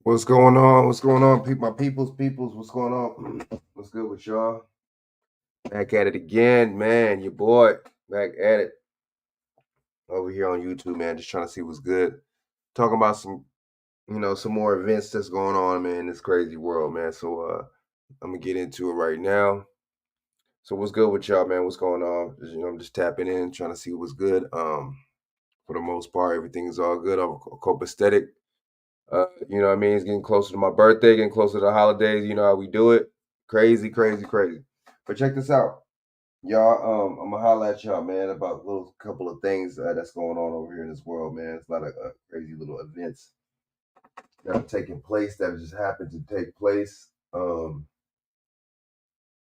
What's going on? What's going on? My peoples, what's going on? What's good with y'all? Back at it again, man. Your boy back at it over here on YouTube, man. Just trying to see what's good. Talking about some more events that's going on, man, in this crazy world, man. So I'm gonna get into it right now. So what's good with y'all, man? What's going on? I'm just tapping in, trying to see what's good. For the most part, everything is all good. I'm copacetic. You know what I mean? It's getting closer to my birthday, getting closer to the holidays. You know how we do it. Crazy, crazy, crazy. But check this out. Y'all, I'm gonna holler at y'all, man, about a little couple of things that's going on over here in this world, man. It's a lot of crazy little events that are taking place that just happened to take place.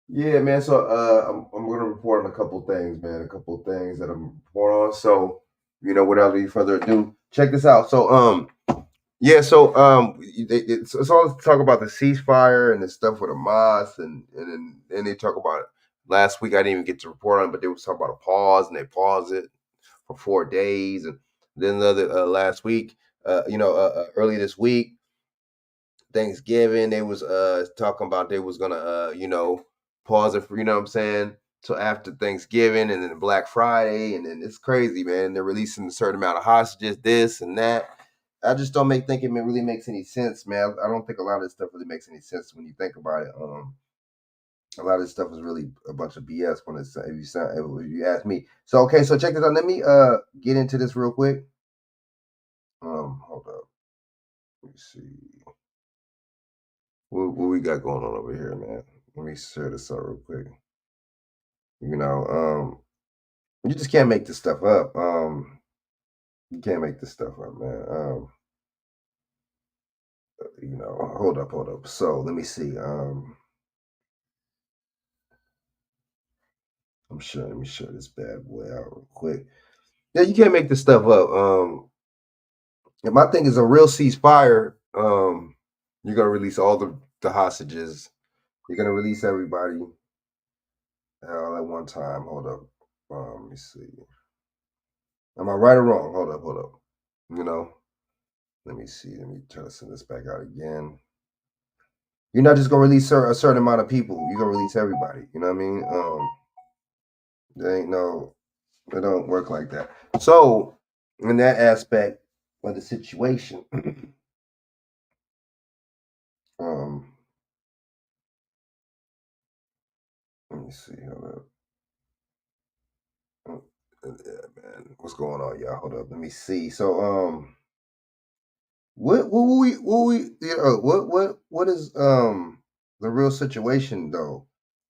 Yeah, man. So I'm gonna report on a couple things, man. A couple things that I'm reporting on. So, without any further ado, check this out. So yeah, so it's all talk about the ceasefire and the stuff with Hamas, and then they talk about it. Last week I didn't even get to report on it, but they was talking about a pause, and they paused it for 4 days, and then the other last week, early this week, Thanksgiving, they was talking about they was gonna pause it for, you know what I'm saying, till after Thanksgiving, and then Black Friday, and then it's crazy, man. They're releasing a certain amount of hostages, this and that. I just don't think it really makes any sense, man. I don't think a lot of this stuff really makes any sense when you think about it. A lot of this stuff is really a bunch of BS when it's if you ask me. So okay, so check this out. Let me get into this real quick. Hold up. Let me see. What we got going on over here, man? Let me share this out real quick. You know, you just can't make this stuff up. You can't make this stuff up, man. Hold up. So let me see. Let me share this bad boy out real quick. Yeah, you can't make this stuff up. And my thing is a real ceasefire. You're gonna release all the hostages. You're gonna release everybody all at one time. Hold up. Let me see. Am I right or wrong? Hold up. You know, let me see. Let me try to send this back out again. You're not just gonna release a certain amount of people. You're gonna release everybody. You know what I mean? There ain't no. It don't work like that. So, in that aspect of the situation, um, let me see. Hold up. Yeah, man. What's going on, y'all? Hold up. Let me see. So, what is the real situation though?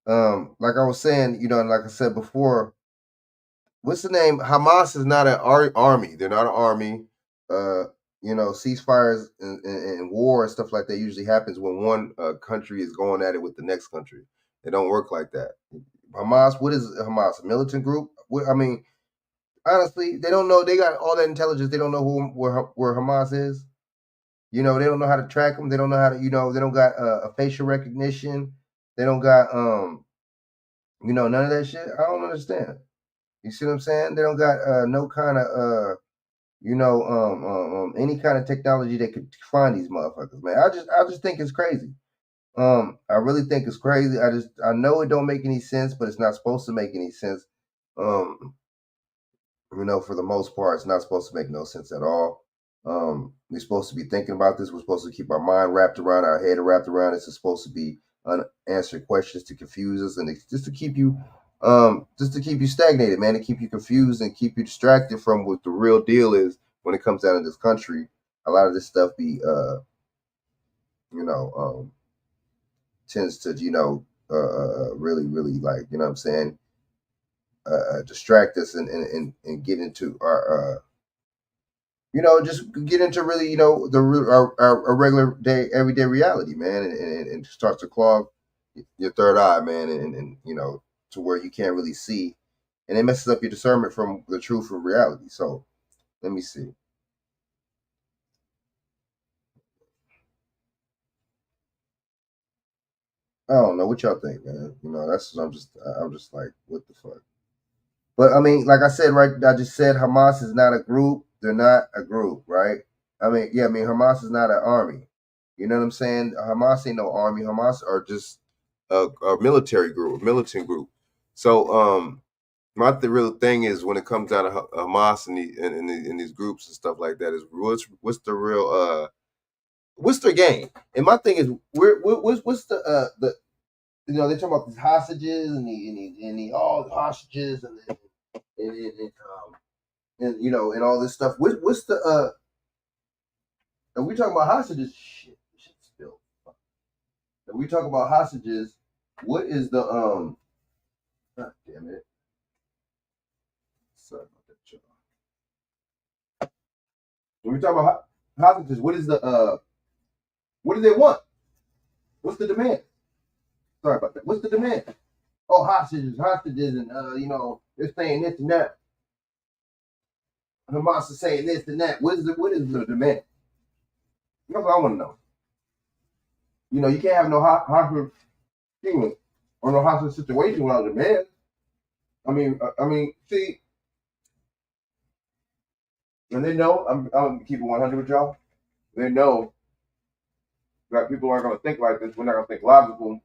Like I was saying, and like I said before, what's the name? Hamas is not an army. They're not an army. Uh, ceasefires and war and stuff like that usually happens when one country is going at it with the next country. It don't work like that. Hamas, what is Hamas? A militant group? I mean, honestly, they don't know. They got all that intelligence. They don't know where Hamas is. They don't know how to track them. They don't know how to. They don't got a facial recognition. They don't got none of that shit. I don't understand. You see what I'm saying? They don't got no kind of any kind of technology that could find these motherfuckers, man. I just think it's crazy. I really think it's crazy. I know it don't make any sense, but it's not supposed to make any sense. Um, for the most part, it's not supposed to make no sense at all. We're supposed to be thinking about this. We're supposed to keep our mind wrapped around our head wrapped around this. It's supposed to be unanswered questions to confuse us and just to keep you stagnated, man, to keep you confused and keep you distracted from what the real deal is when it comes down to this country. A lot of this stuff be you know, tends to, really, really, like, you know what I'm saying, distract us and get into our just get into really, our regular day, everyday reality, man, and starts to clog your third eye, man, and to where you can't really see, and it messes up your discernment from the truth of reality. So let me see. I don't know what y'all think, man. That's I'm just like, what the fuck. But I mean, like I said, right? I just said Hamas is not a group. They're not a group, right? I mean, yeah. I mean, Hamas is not an army. You know what I'm saying? Hamas ain't no army. Hamas are just a military group, a militant group. So my real thing is when it comes out of Hamas and these groups and stuff like that is what's the real what's their game? And my thing is what's the you know, they talk about these hostages and the all hostages and you know and all this stuff. What's the and we talking about hostages? Shit still. And we talk about hostages. What is the God damn it. Sorry about that, y'all. When we talk about hostages, what is the what do they want? What's the demand? Sorry about that. What's the demand? Oh, hostages, and you know, they're saying this and that. Hamas is saying this and that. What is the demand? That's what I want to know. You know, you can't have no hostage feeling or no hostage situation without demand. I mean, see, and they know. I'm keeping 100 with y'all. They know that people aren't going to think like this. We're not going to think logical.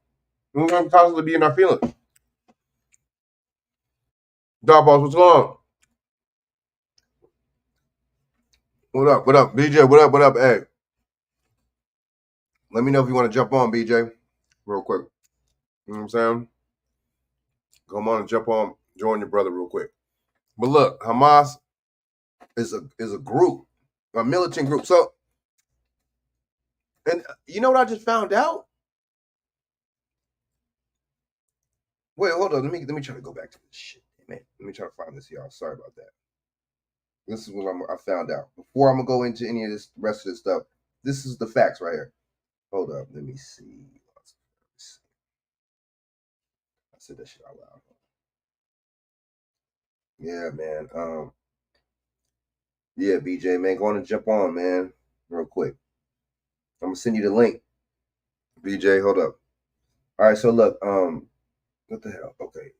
We're going to constantly be in our feelings. Dog boss, what's going on? What up? What up, BJ? What up? What up, Egg? Let me know if you want to jump on, BJ, real quick. You know what I'm saying? Come on and jump on, join your brother real quick. But look, Hamas is a group, a militant group. So, and you know what I just found out? Wait, hold on. Let me try to go back to this shit, man. Let me try to find this, y'all. Sorry about that. This is what I found out. Before I'm gonna go into any of this rest of this stuff, this is the facts right here. Hold up, let me see. I said that shit out loud. Yeah, man. Yeah, BJ, man, go on and jump on, man, real quick. I'm gonna send you the link. BJ, hold up. All right, so look, what the hell? Okay.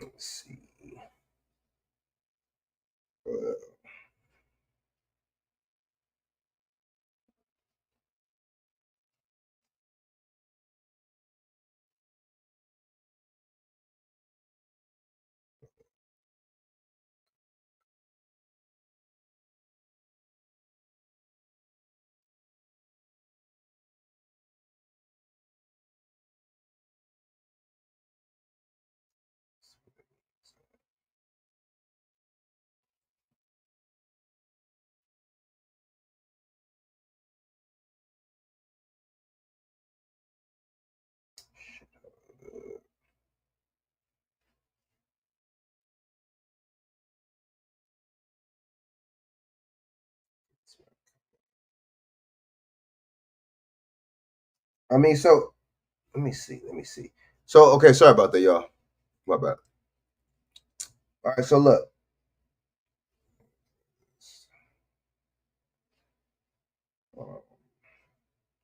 Let's see. I mean, so let me see. Let me see. So, okay, sorry about that, y'all. My bad. All right, so look.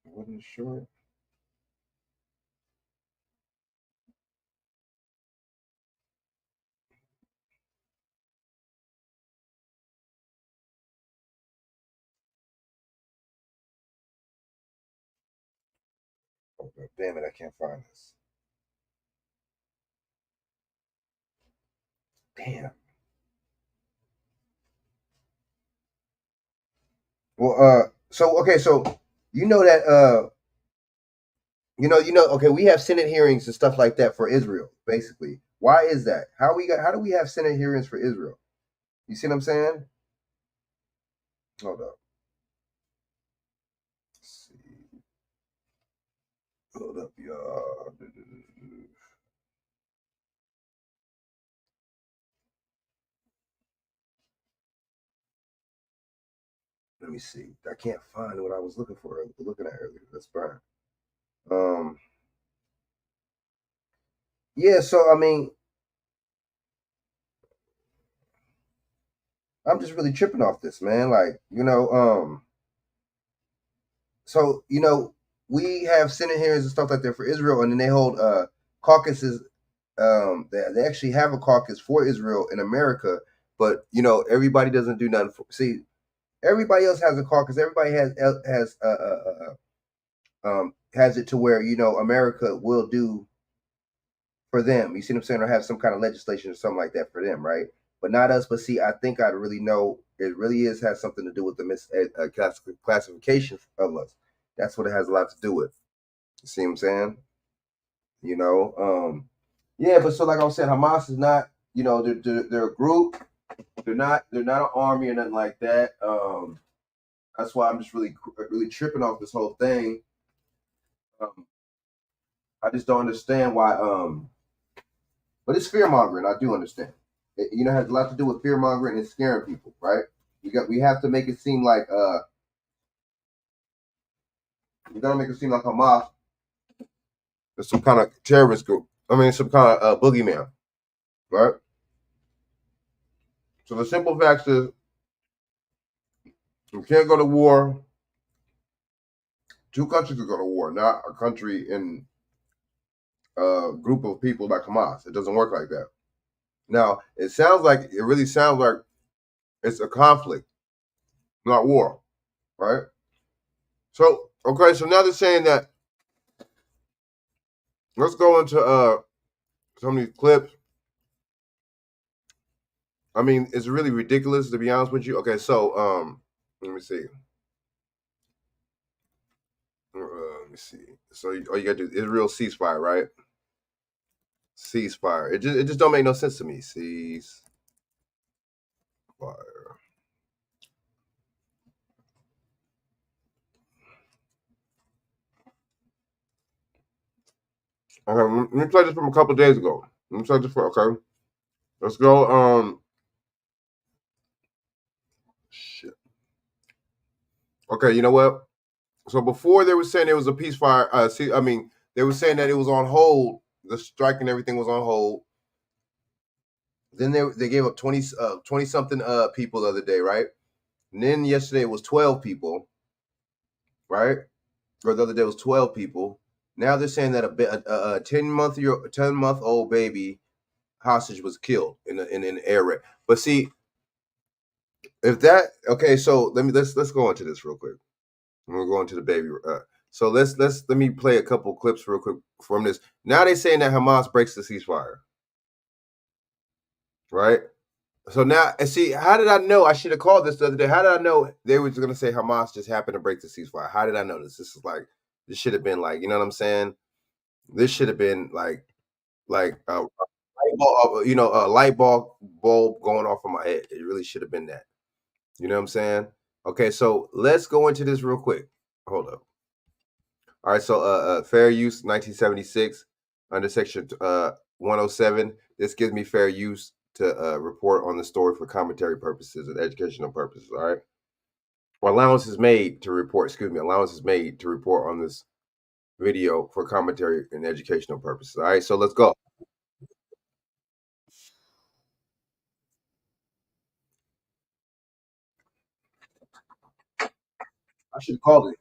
Wasn't sure. Oh, damn it, I can't find this. Damn. Well, so okay, so you know that okay, we have Senate hearings and stuff like that for Israel, basically. Why is that? How do we have Senate hearings for Israel? You see what I'm saying? Hold up. Let's see. Hold up, y'all. Let me see. I can't find what I was looking at earlier. That's fine. Um yeah, so I mean, I'm just really tripping off this, man. Like, so we have Senate hearings and stuff like that for Israel, and then they hold caucuses they actually have a caucus for Israel in America, but everybody doesn't do nothing. See, everybody else has a caucus. Everybody has it to where America will do for them. You see what I'm saying, or have some kind of legislation or something like that for them, right? But not us. But see, I think I really know it really has something to do with the classification of us. That's what it has a lot to do with. You see what I'm saying? Yeah. But so like I was saying, Hamas is not. They're a group. They're not an army or nothing like that. That's why I'm just really tripping off this whole thing. I just don't understand why. But it's fear mongering. I do understand. It has a lot to do with fear mongering and scaring people, right? We have to make it seem like we gotta make it seem like Hamas is some kind of terrorist group. I mean, some kind of boogeyman, right? So the simple fact is, we can't go to war. Two countries can go to war, not a country in a group of people like Hamas. It doesn't work like that. Now, it really sounds like it's a conflict, not war, right? So, okay, so now they're saying that. Let's go into some of these clips. I mean, it's really ridiculous to be honest with you. Okay, so let me see. Let me see. So all you gotta do Israel ceasefire, right? Ceasefire. It just don't make no sense to me. Ceasefire. Okay, let me play this from a couple of days ago. Let me play this okay. Let's go. Shit. Okay, you know what? So before they were saying it was a ceasefire. They were saying that it was on hold. The strike and everything was on hold. Then they gave up 20 something people the other day, right? And then yesterday it was 12 people, right? Or the other day it was 12 people. Now they're saying that a 10-month-old baby hostage was killed in an air raid. But see, if that okay, so let's go into this real quick. We'll go into the baby. So let me play a couple clips real quick from this. Now they're saying that Hamas breaks the ceasefire, right? So now, and see, how did I know? I should have called this the other day. How did I know they were going to say Hamas just happened to break the ceasefire? How did I know this? This should have been like, you know what I'm saying? This should have been like a light bulb, a light bulb going off of my head. It really should have been that. You know what I'm saying? Okay, so let's go into this real quick. Hold up. All right, so fair use 1976 under section 107. This gives me fair use to report on the story for commentary purposes and educational purposes. All right. Well, allowance is made to report on this video for commentary and educational purposes. All right, so let's go. I should have called it.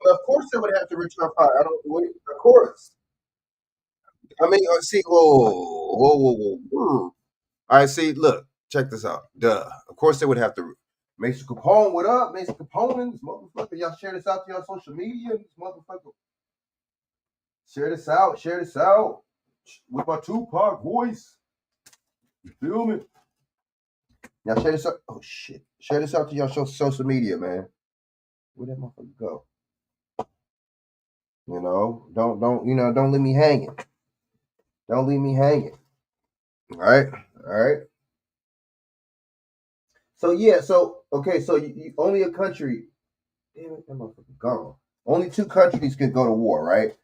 Well, of course, they would have to return fire. I don't. Wait, of course. I mean, see, whoa. All right, see, look, check this out. Duh. Of course, they would have to. Mason Capone, what up? Mason Capone, this motherfucker. Y'all share this out to y'all social media. This motherfucker. Share this out. Share this out. With my Tupac voice. You feel me? Now share this out. Oh shit. Share this out to y'all social media, man. Where that motherfucker go? Don't leave me hanging. Don't leave me hanging. All right. All right. So yeah, so okay, so only a country. Damn it, that motherfucker gone. Only two countries could go to war, right?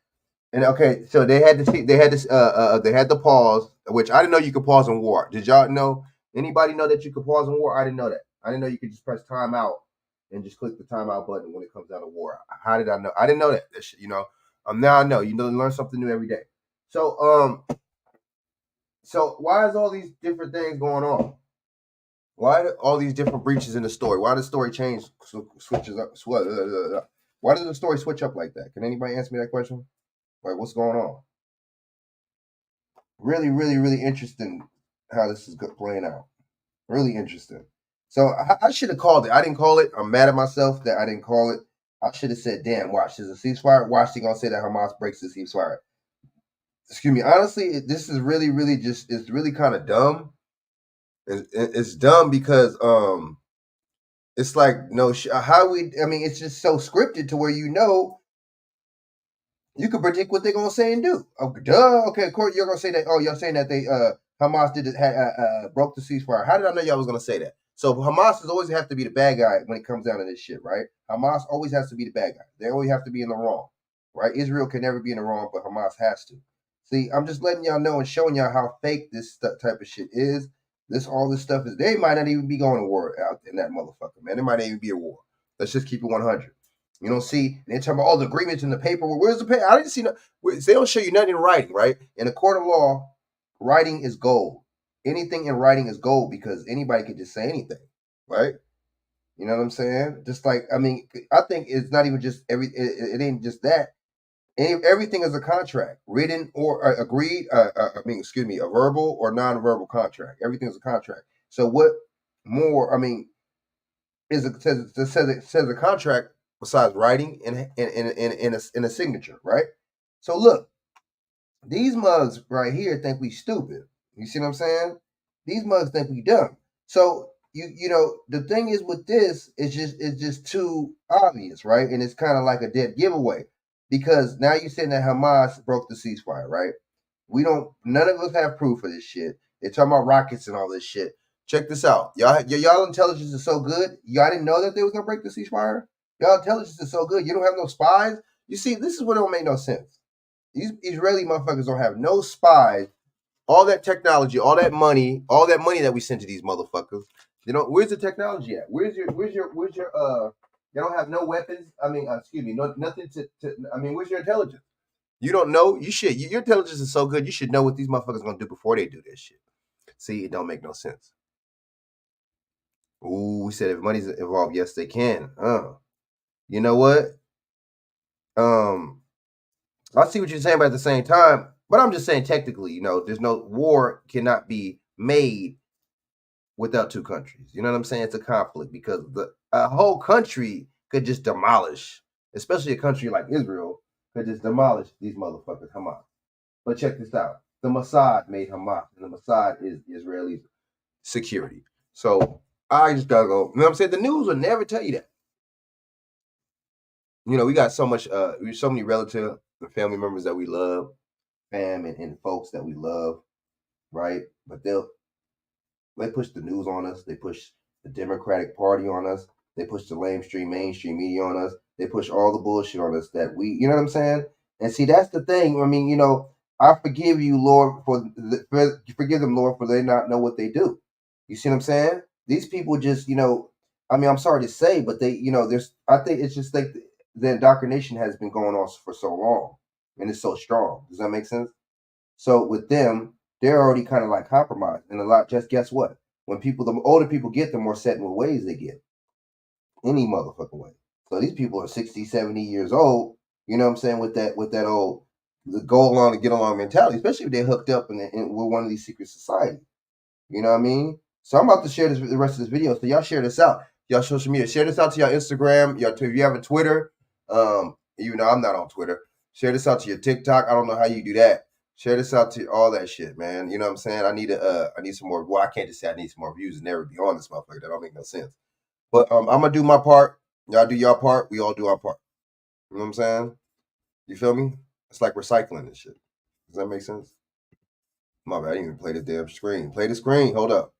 And okay, so they had they had the pause, which I didn't know you could pause in war. Did y'all know? Anybody know that you could pause in war? I didn't know that. I didn't know you could just press timeout and just click the timeout button when it comes out of war. How did I know? I didn't know that. That shit, now I know. You know, learn something new every day. So why is all these different things going on? Why all these different breaches in the story? Why does the story change, switches up? Why does the story switch up like that? Can anybody answer me that question? Like, what's going on? Really, really, really interesting how this is playing out. Really interesting. So I should have called it. I didn't call it. I'm mad at myself that I didn't call it. I should have said, "Damn, watch, there's a ceasefire. Watch, they gonna say that Hamas breaks the ceasefire." Excuse me. Honestly, this is really, really it's really kind of dumb. It's dumb because it's like no I mean, it's just so scripted to where you can predict what they're gonna say and do. Oh, duh. Okay, of course you're gonna say that. Oh, you're saying that they Hamas did it, broke the ceasefire. How did I know y'all was gonna say that? So Hamas is always have to be the bad guy when it comes down to this shit, right? Hamas always has to be the bad guy. They always have to be in the wrong, right? Israel can never be in the wrong, but Hamas has to. See, I'm just letting y'all know and showing y'all how fake this type of shit is. All this stuff is. They might not even be going to war out in that motherfucker, man. There might not even be a war. Let's just keep it 100. You don't see, they're talking about all the agreements in the paper. Where's the paper? I didn't see no, they don't show you nothing in writing, right? In a court of law, writing is gold. Anything in writing is gold because anybody could just say anything, right? You know what I'm saying? Just like, I mean, I think it's not even just it ain't just that. Everything is a contract, written or agreed. Excuse me, a verbal or non-verbal contract. Everything is a contract. So what more? I mean, says a contract besides writing and in a signature, right? So look, these mugs right here think we stupid. You see what I'm saying? These mugs think we dumb. So the thing is with this, it's just too obvious, right? And it's kind of like a dead giveaway because now you're saying that Hamas broke the ceasefire, right? None of us have proof of this shit. They're talking about rockets and all this shit. Check this out. Y'all intelligence is so good. Y'all didn't know that they was gonna break the ceasefire? Y'all intelligence is so good. You don't have no spies. You see, this is what don't make no sense. These Israeli motherfuckers don't have no spies. All that technology, all that money that we send to these motherfuckers. Where's the technology at? Where's your you don't have no weapons. I mean, excuse me, nothing I mean, where's your intelligence? You don't know. Your intelligence is so good. You should know what these motherfuckers gonna do before they do this shit. See, it don't make no sense. Ooh, we said if money's involved, yes, they can. You know what? I see what you're saying, but at the same time, but I'm just saying technically, there's no war cannot be made without two countries. You know what I'm saying? It's a conflict because a whole country could just demolish, especially a country like Israel could just demolish these motherfuckers, Hamas. But check this out. The Mossad made Hamas, and the Mossad is Israeli security. So I just gotta go. You know what I'm saying? The news will never tell you that. We got so many relatives and family members that we love, fam and folks that we love, right? But they push the news on us. They push the Democratic Party on us. They push the mainstream media on us. They push all the bullshit on us that you know what I'm saying? And see, that's the thing. I mean, I forgive you, Lord, forgive them, Lord, for they not know what they do. You see what I'm saying? These people just, I mean, I'm sorry to say, but they, I think it's just like the indoctrination has been going on for so long and it's so strong. Does that make sense? So with them, they're already kind of like compromised. And just guess what? The older people get, the more set in ways they get. Any motherfucking way. So these people are 60, 70 years old, you know what I'm saying, with that old go along and get along mentality, especially if they're hooked up with one of these secret societies. You know what I mean? So I'm about to share the rest of this video. So y'all share this out. Y'all social media. Share this out to your Instagram. If you have a Twitter, I'm not on Twitter. Share this out to your TikTok. I don't know how you do that. Share this out to all that shit, man. You know what I'm saying? I need some more. Well, I can't just say I need some more views and never be on this motherfucker. That don't make no sense. But I'm gonna do my part. Y'all do your part. We all do our part. You know what I'm saying? You feel me? It's like recycling and shit. Does that make sense? My bad, I didn't even play the damn screen. Play the screen. Hold up.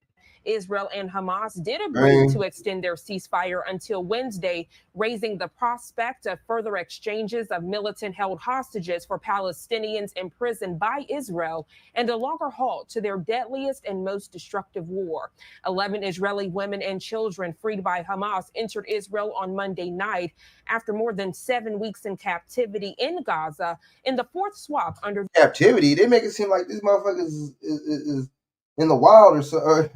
Israel and Hamas did agree Screen. to extend their ceasefire until Wednesday, raising the prospect of further exchanges of militant-held hostages for Palestinians imprisoned by Israel and a longer halt to their deadliest and most destructive war. 11 Israeli women and children freed by Hamas entered Israel on Monday night after more than 7 weeks in captivity in Gaza in the fourth swap under captivity. They make it seem like these motherfuckers is in the wild or so.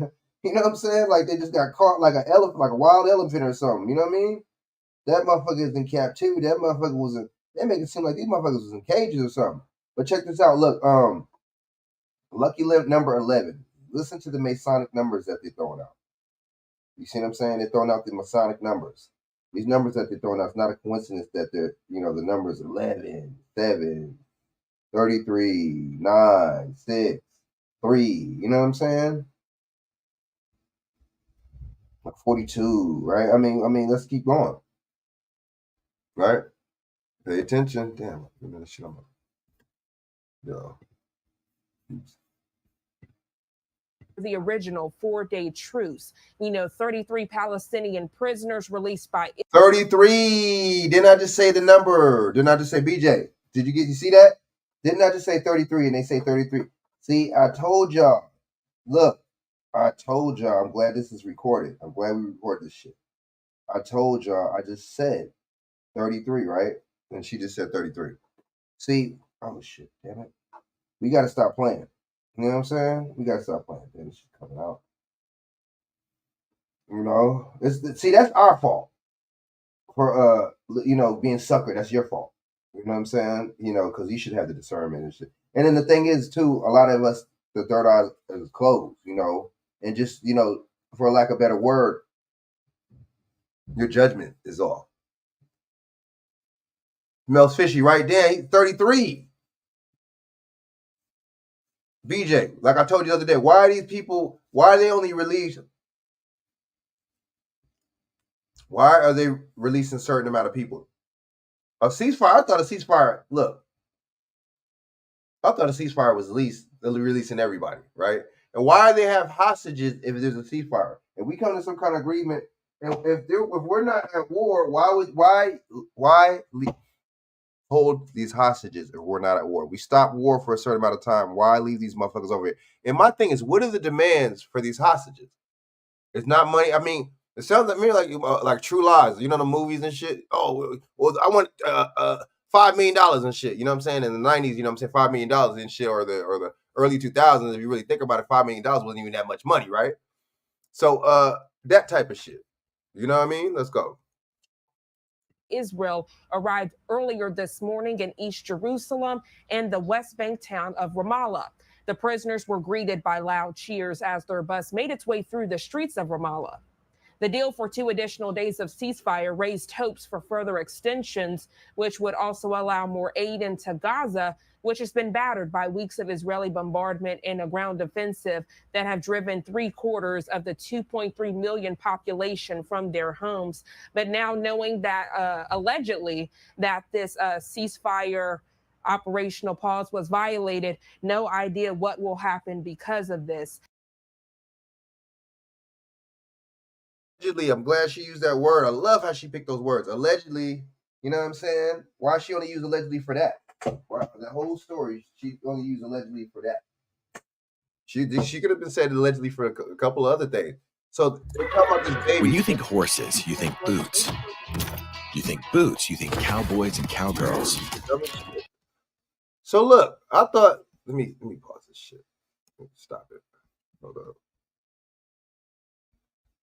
You know what I'm saying? Like they just got caught like an elephant, like a wild elephant or something. You know what I mean? That motherfucker is in captivity. That motherfucker was in. They make it seem like these motherfuckers was in cages or something. But check this out. Look, lucky number 11. Listen to the Masonic numbers that they're throwing out. You see what I'm saying? They're throwing out the Masonic numbers. These numbers that they're throwing out, it's not a coincidence that they're, the numbers 11, 7, 33, 9, 6, 3. You know what I'm saying? Like 42, right? I mean, let's keep going. Right? Pay attention. Damn, give me the shit on. Yo. Oops. The original 4-day truce. 33 Palestinian prisoners released by 33. Didn't I just say the number? Didn't I just say BJ? Did you see that? Didn't I just say 33 and they say 33? See, I told y'all. Look, I told y'all. I'm glad this is recorded. I'm glad we record this shit. I told y'all. I just said 33, right? And she just said 33. See, oh shit, damn it. We got to stop playing. You know what I'm saying? We got to stop playing. Damn, this shit coming out. See, that's our fault for being suckered. That's your fault. You know what I'm saying? Because you should have the discernment and shit. And then the thing is, too, a lot of us, the third eye is closed. And just for lack of a better word, your judgment is off. Smells fishy right there. He's 33. BJ, like I told you the other day, why are they only released? Why are they releasing a certain amount of people? A ceasefire, I thought a ceasefire was releasing everybody, right? And why they have hostages if there's a ceasefire? If we come to some kind of agreement, and if we're not at war, why hold these hostages if we're not at war? We stop war for a certain amount of time. Why leave these motherfuckers over here? And my thing is, what are the demands for these hostages? It's not money. I mean, it sounds like me like True Lies. The movies and shit. Oh, well, I want $5 million and shit. You know what I'm saying? In the 90s, $5 million and shit, or the early 2000s. If you really think about it, $5 million wasn't even that much money, right? So that type of shit. You know what I mean? Let's go. Israel arrived earlier this morning in East Jerusalem and the West Bank town of Ramallah. The prisoners were greeted by loud cheers as their bus made its way through the streets of Ramallah. The deal for 2 additional days of ceasefire raised hopes for further extensions, which would also allow more aid into Gaza, which has been battered by weeks of Israeli bombardment and a ground offensive that have driven 3/4 of the 2.3 million population from their homes. But now knowing that allegedly that this ceasefire operational pause was violated, no idea what will happen because of this. Allegedly, I'm glad she used that word. I love how she picked those words. Allegedly, you know what I'm saying? Why she only use allegedly for that? Why, the whole story, she only used allegedly for that. She could have been said allegedly for a couple of other things. So they talk about this baby. When you think horses, you think boots. You think boots, you think cowboys and cowgirls. So look, I thought, let me pause this shit. Stop it. Hold up.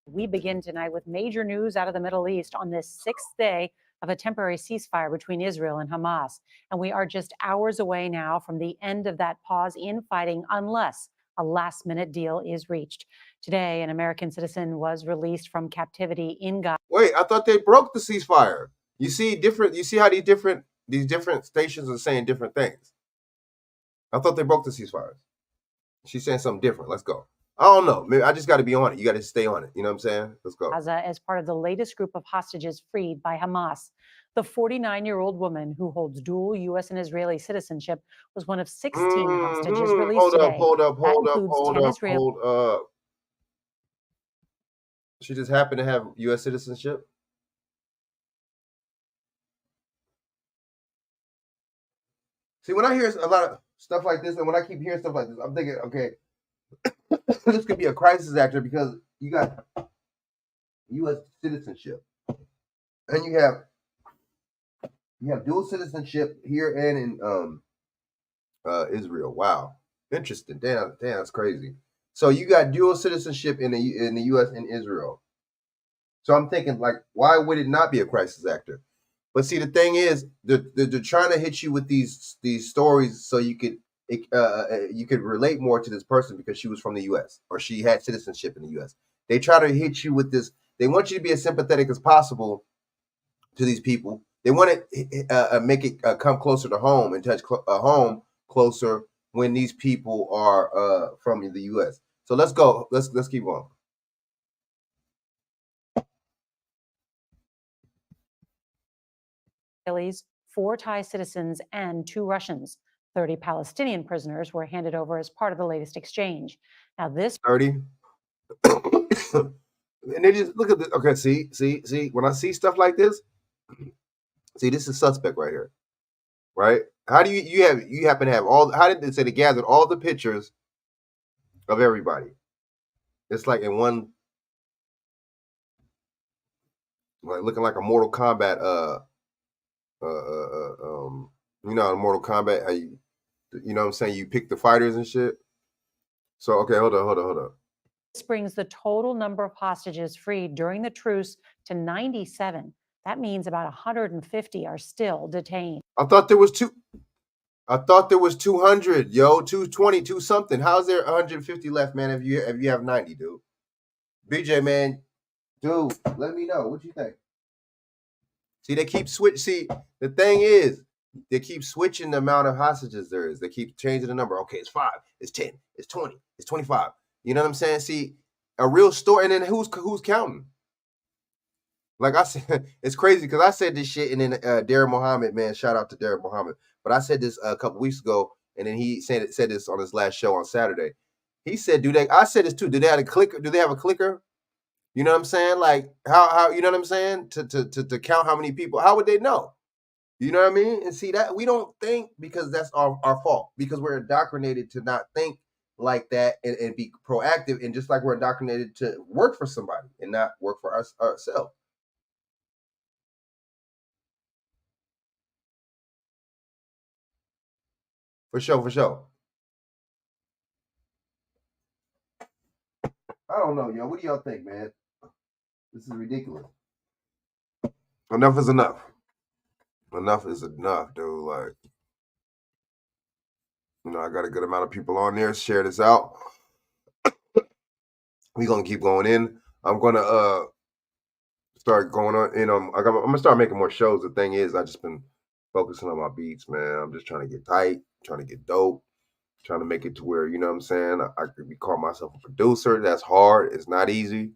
We begin tonight with major news out of the Middle East on this 6th day of a temporary ceasefire between Israel and Hamas. And we are just hours away now from the end of that pause in fighting unless a last-minute deal is reached. Today, an American citizen was released from captivity in Gaza. Wait, I thought they broke the ceasefire. You see how these different stations are saying different things. I thought they broke the ceasefires. She's saying something different. Let's go. I don't know. Maybe I just got to be on it. You got to stay on it. You know what I'm saying? Let's go. Gaza as part of the latest group of hostages freed by Hamas. The 49-year-old woman who holds dual U.S. and Israeli citizenship was one of 16 hostages released Hold today. up, hold up, That hold up, includes hold 10 up, Israeli. hold up. She just happened to have U.S. citizenship? See, when I hear a lot of stuff like this, and when I keep hearing stuff like this, I'm thinking, okay, this could be a crisis actor because you got U.S. citizenship, and you have dual citizenship here and in Israel. Wow, interesting. Damn, that's crazy. So you got dual citizenship in the U.S. and Israel. So I'm thinking, like, why would it not be a crisis actor? But see, the thing is, they're trying to hit you with these stories so you could relate more to this person because she was from the U.S. or she had citizenship in the U.S. They try to hit you with this. They want you to be as sympathetic as possible to these people. They want to make it come closer to home and touch home closer when these people are from the U.S. So let's go. Let's keep on. Israelis, 4 Thai citizens, and 2 Russians. 30 Palestinian prisoners were handed over as part of the latest exchange. Now, this 30. And they just look at this. Okay, see. When I see stuff like this, see, this is suspect right here, right? How do you happen to have all? How did they say they gathered all the pictures of everybody? It's like in one, like looking like a Mortal Kombat. In Mortal Kombat, how you know what I'm saying? You pick the fighters and shit. So okay, hold on. This brings the total number of hostages freed during the truce to 97. That means about 150 are still detained. I thought there was 200, yo, 220, 2 something. How's there 150 left, man? If you have 90, dude. BJ, man, dude, let me know what you think. See, they keep See, the thing is, they keep switching the amount of hostages there is. They keep changing the number. Okay, it's 5, it's 10, it's 20, it's 25. You know what I'm saying? See, a real story, and then who's counting? Like I said, it's crazy because I said this shit, and then Darren Muhammad, man, shout out to Darren Muhammad. But I said this a couple weeks ago, and then he said this on his last show on Saturday. He said, I said this too. Do they have a clicker? Do they have a clicker? You know what I'm saying? Like how you know what I'm saying? To count how many people, how would they know? You know what I mean? And see that we don't think because that's our fault, because we're indoctrinated to not think like that and be proactive, and just like we're indoctrinated to work for somebody and not work for ourselves. For sure. I don't know, yo. What do y'all think, man? This is ridiculous. Enough is enough. Enough is enough, dude. Like, I got a good amount of people on there. Share this out. We're gonna keep going in. I'm gonna start going on. I'm gonna start making more shows. The thing is, I just been focusing on my beats, man. I'm just trying to get tight, trying to get dope, trying to make it to where, you know what I'm saying, I could call myself a producer. That's hard. It's not easy.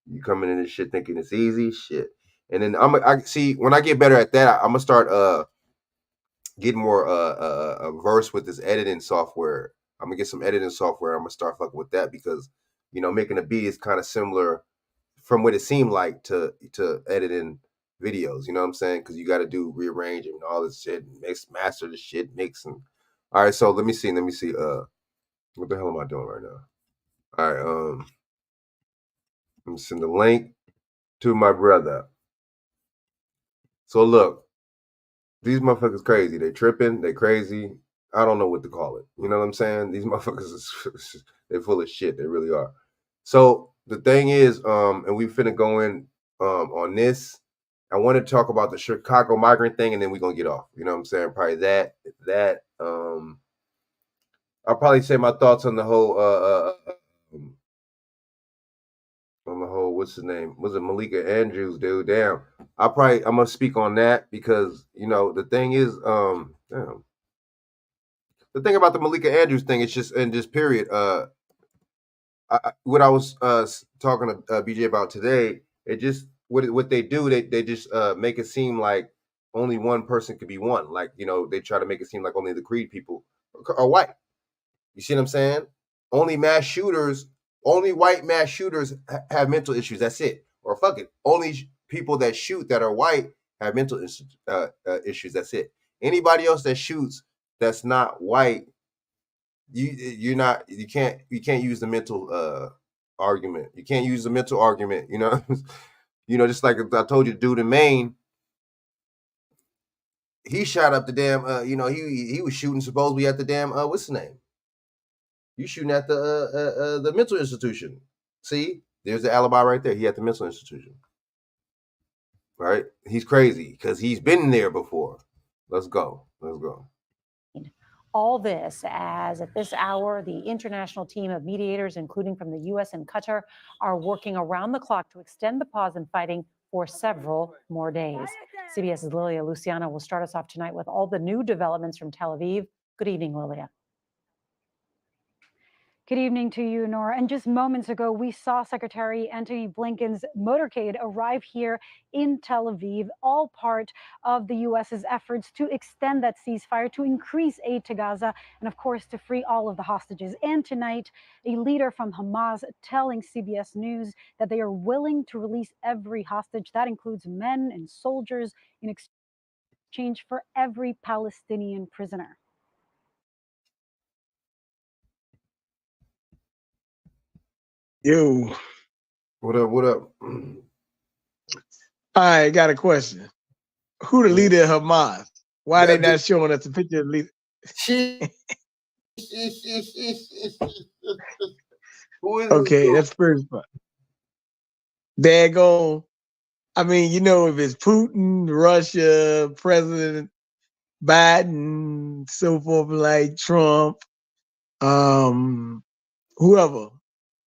You coming in this shit thinking it's easy, shit. And then I see when I get better at that, I'm gonna start getting more versed with this editing software. I'm gonna get some editing software. I'm gonna start fucking with that because, making a beat is kind of similar from what it seemed like to editing videos. You know what I'm saying? Because you got to do rearranging and all this shit, master the shit, mixing. All right, so let me see. What the hell am I doing right now? All right, let me send the link to my brother. So look, these motherfuckers crazy. They tripping. They crazy. I don't know what to call it. You know what I'm saying? These motherfuckers, they're full of shit. They really are. So the thing is, and we finna go in on this. I want to talk about the Chicago migrant thing, and then we're gonna get off. You know what I'm saying? Probably that. I'll probably say my thoughts on the whole what's his name? Was it Malika Andrews, dude? Damn. I'm gonna speak on that because the thing is, damn. The thing about the Malika Andrews thing, it's just in this period, what I was talking to BJ about today, it just what they do, they just make it seem like only one person could be one. Like, you know, they try to make it seem like only the Creed people are white. You see what I'm saying? Only white mass shooters have mental issues. That's it. Or fuck it. Only people that shoot that are white have mental issues. That's it. Anybody else that shoots that's not white, you can't use the mental argument. You can't use the mental argument, you know. You know, just like I told you, the dude in Maine, he shot up the damn you know, he was shooting supposedly at the damn what's the name? You shooting at the mental institution. See, there's the alibi right there. He at the mental institution. Right? He's crazy because he's been there before. Let's go. All this as at this hour, the international team of mediators, including from the U.S. and Qatar, are working around the clock to extend the pause in fighting for several more days. CBS's Lilia Luciano will start us off tonight with all the new developments from Tel Aviv. Good evening, Lilia. Good evening to you, Nora. And just moments ago, we saw Secretary Antony Blinken's motorcade arrive here in Tel Aviv, all part of the U.S.'s efforts to extend that ceasefire, to increase aid to Gaza, and of course, to free all of the hostages. And tonight, a leader from Hamas telling CBS News that they are willing to release every hostage. That includes men and soldiers in exchange for every Palestinian prisoner. Yo. What up? All right, got a question. Who the leader of Hamas? Why they not showing us the picture of the leader? Who is okay, that's the first part. Daggone. I mean, you know, if it's Putin, Russia, President Biden, so forth, like Trump, whoever.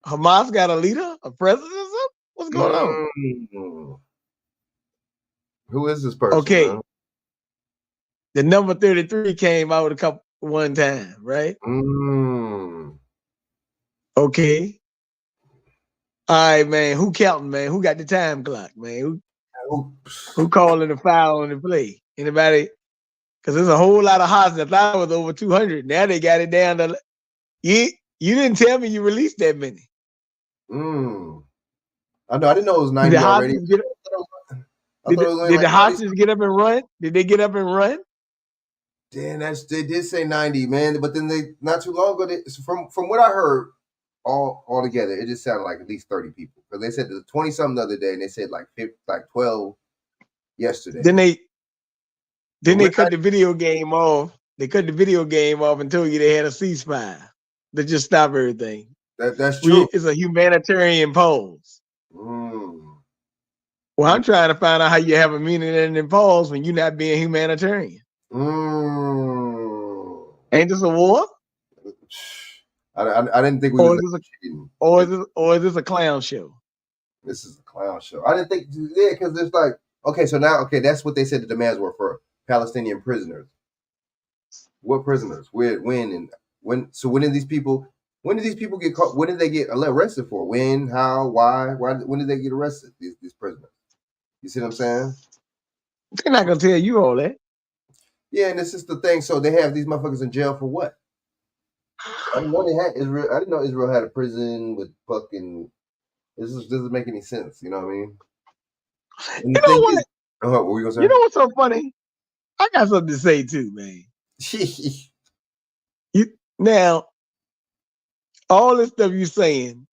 Hamas got a leader, a president or something? What's going on? Who is this person? Okay. Man? The number 33 came out one time, right? Okay. All right, man. Who counting, man? Who got the time clock, man? Who calling the foul on the play? Anybody? Because there's a whole lot of hostages. I thought it was over 200. Now they got it down to... You didn't tell me you released that many. I know. I didn't know it was 90 already. Did the hostages get up and run? Did they get up and run? Damn, they did say 90, man. But then they not too long ago, from what I heard, all together, it just sounded like at least 30 people. Because they said 20 something the other day, and they said like 12 yesterday. Then they cut the video game off. They cut the video game off and told you they had a ceasefire to just stop everything. That's true. It's a humanitarian pause. Well, I'm trying to find out how you have a humanitarian pause when you're not being humanitarian. Ain't this a war? I didn't think we or is this a clown show? This is a clown show. I didn't think, because there's like, that's what they said the demands were for Palestinian prisoners. What prisoners? When did these people get caught? When did they get arrested for? When? How? Why? When did they get arrested? These prisoners. You see what I'm saying? They're not gonna tell you all that. Yeah, and this is the thing. So they have these motherfuckers in jail for what? I didn't know they had Israel. I didn't know Israel had a prison with fucking. This doesn't make any sense. You know what I mean? And you know what? What were you gonna say? You know what's so funny? I got something to say too, man. Now, all this stuff you're saying,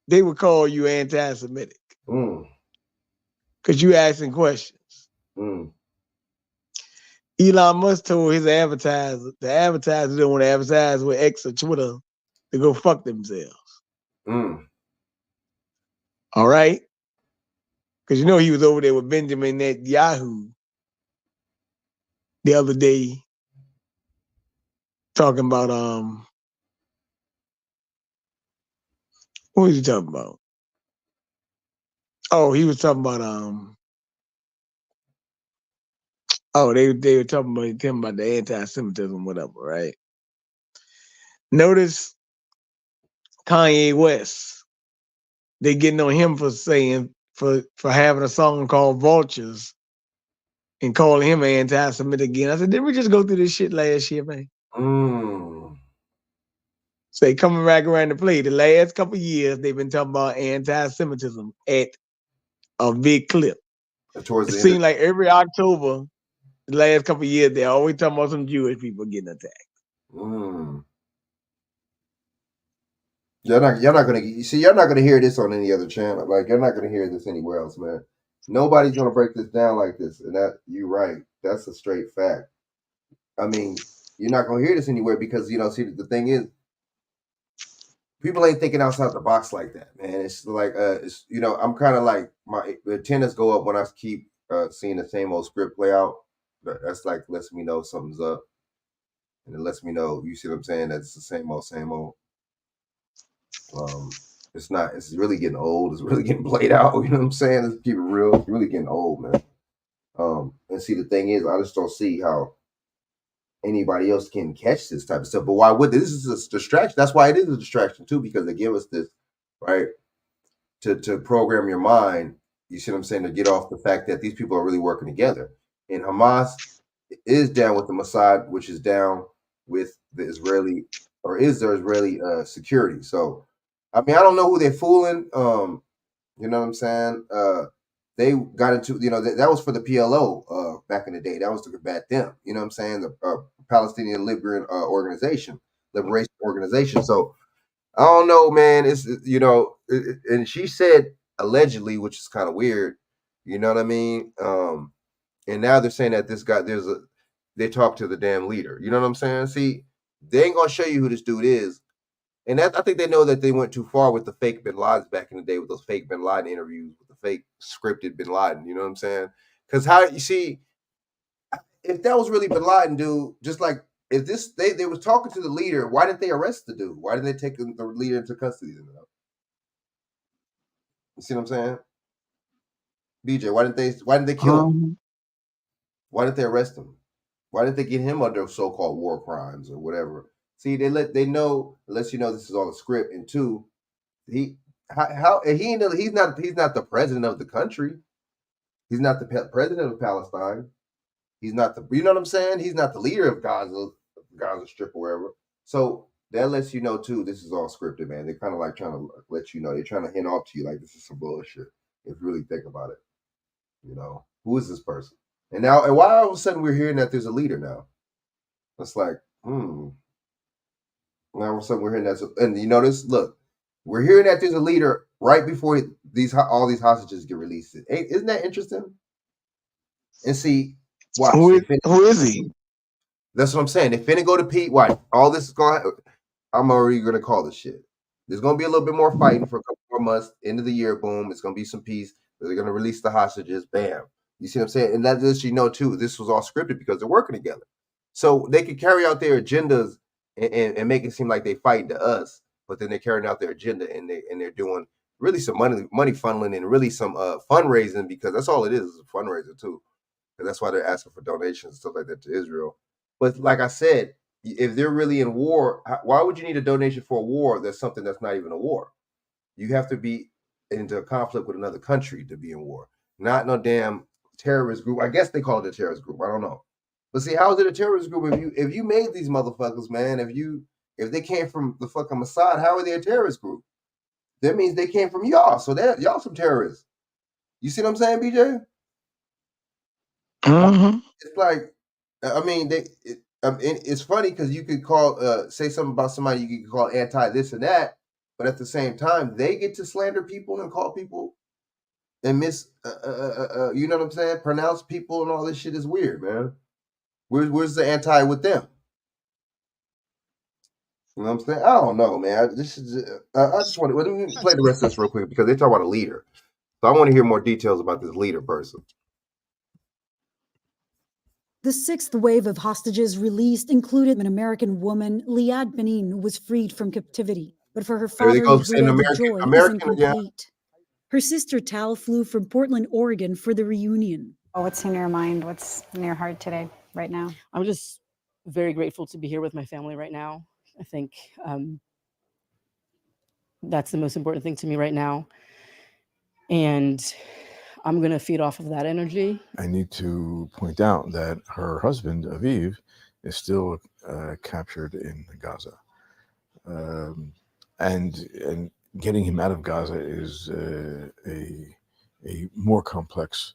they would call you anti-Semitic because you asking questions. Elon Musk told his advertiser, the advertisers don't want to advertise with X or Twitter to go fuck themselves. All right? Because you know he was over there with Benjamin Netanyahu the other day talking about, what was he talking about? Oh, he was talking about, they were talking about him about the anti-Semitism, whatever, right? Notice Kanye West. They getting on him for saying for having a song called Vultures and calling him anti-Semitic again. I said, didn't we just go through this shit last year, man? Say coming back around to play. The last couple of years, they've been talking about anti-Semitism at a big clip. Towards It the seemed like every October, the last couple of years, they're always talking about some Jewish people getting attacked. You're not gonna hear this on any other channel. Like, you're not gonna hear this anywhere else, man. Nobody's gonna break this down like this. And that, you're right. That's a straight fact. I mean, you're not gonna hear this anywhere because, you know, see, the thing is, people ain't thinking outside the box like that, man. It's like, it's, you know, I'm kind of like, my antennas go up when I keep seeing the same old script play out. That's like lets me know something's up, and it lets me know, you see what I'm saying, that it's the same old, same old. It's not. It's really getting old. It's really getting played out. You know what I'm saying? Let's keep it real. It's really getting old, man. And see, the thing is, I just don't see how anybody else can catch this type of stuff. But why would this is a distraction? That's why it is a distraction too, because they give us this, right, to program your mind. You see what I'm saying? To get off the fact that these people are really working together. And Hamas is down with the Mossad, which is down with the Israeli, or is there Israeli security. So, I mean, I don't know who they're fooling. You know what I'm saying? They got into, you know, that was for the PLO back in the day. That was to combat them. You know what I'm saying? The Palestinian Liberation Organization. So I don't know, man. It's, you know, and she said allegedly, which is kind of weird. You know what I mean? And now they're saying that this guy, they talked to the damn leader. You know what I'm saying? See, they ain't gonna show you who this dude is. And that, I think they know that they went too far with the fake Bin Ladens back in the day, with those fake Bin Laden interviews, with the fake scripted Bin Laden. You know what I'm saying? Because how, you see, if that was really Bin Laden, dude, just like if this, they was talking to the leader, why didn't they arrest the dude? Why didn't they take the leader into custody? You see what I'm saying? BJ, why didn't they kill him? Why didn't they arrest him? Why didn't they get him under so-called war crimes or whatever? See, they know, unless you know this is all a script. And two, he's not the president of the country. He's not the president of Palestine. He's not the, you know what I'm saying? He's not the leader of Gaza Strip or wherever. So that lets you know too, this is all scripted, man. They're kind of like trying to let you know. They're trying to hint off to you like this is some bullshit. If you really think about it, you know, who is this person? And now, and why all of a sudden we're hearing that there's a leader now? It's like, Now all of a sudden we're hearing that, and you notice, look, we're hearing that there's a leader right before all these hostages get released. Isn't that interesting? And see, watch. Who is he? That's what I'm saying. They finna go to Pete. Why? All this is going. I'm already gonna call this shit. There's gonna be a little bit more fighting for a couple more months. End of the year, boom. It's gonna be some peace. They're gonna release the hostages. Bam. You see what I'm saying? And that lets you know too, this was all scripted because they're working together. So they could carry out their agendas and make it seem like they fighting to us, but then they're carrying out their agenda and they're doing really some money funneling and really some fundraising, because that's all it is a fundraiser too. And that's why they're asking for donations and stuff like that to Israel. But like I said, if they're really in war, why would you need a donation for a war that's something that's not even a war? You have to be into a conflict with another country to be in war, not no damn terrorist group. I guess they call it a terrorist group. I don't know. But see, how is it a terrorist group if you made these motherfuckers, man? If they came from the fucking Mossad, how are they a terrorist group? That means they came from y'all. So y'all some terrorists. You see what I'm saying, BJ? Mm-hmm. It's like, I mean, it's funny because you could say something about somebody you could call anti this and that, but at the same time, they get to slander people and call people and you know what I'm saying? Pronounce people and all this shit is weird, man. Where's the anti with them? You know what I'm saying? I don't know, man. I just want to let me play the rest of this real quick because they talk about a leader. So I want to hear more details about this leader person. The sixth wave of hostages released included an American woman, Liad Benin, who was freed from captivity. But for her father, the joy isn't complete. Yeah. Her sister Tal flew from Portland, Oregon for the reunion. Oh, what's in your mind? What's in your heart today, right now? I'm just very grateful to be here with my family right now. I think that's the most important thing to me right now. And I'm going to feed off of that energy. I need to point out that her husband, Aviv, is still captured in Gaza. And getting him out of Gaza is a more complex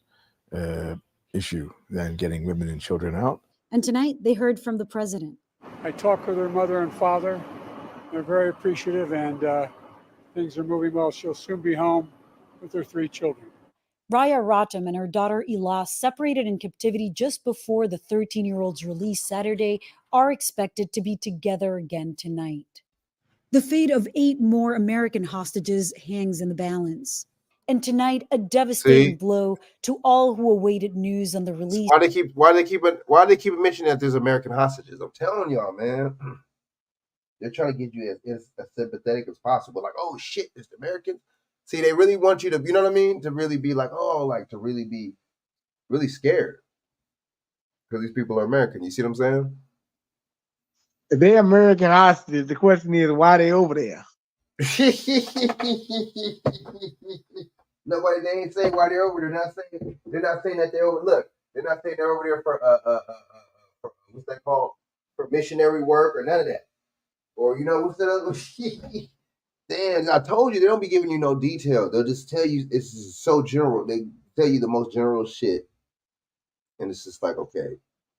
issue than getting women and children out. And tonight they heard from the president. I talked with her mother and father. They're very appreciative, and things are moving well. She'll soon be home with her 3 children. Raya Ratam and her daughter Ilah, separated in captivity just before the 13-year-old's release Saturday, are expected to be together again tonight. The fate of 8 more American hostages hangs in the balance. And tonight, a devastating blow to all who awaited news on the release. Why they keep mentioning that there's American hostages? I'm telling y'all, man. They're trying to get you as sympathetic as possible. Like, oh shit, it's the Americans. See, they really want you to, you know what I mean? To really be like, oh, like to really be really scared. Because these people are American. You see what I'm saying? If they're American hostages, the question is, why are they over there? Nobody, they ain't saying why they're over there. They're not saying that they're over. Look, they're not saying they're over there for what's that called? For missionary work or none of that. Or you know what's the other? Damn, I told you they don't be giving you no detail. They'll just tell you it's so general. They tell you the most general shit, and it's just like, okay,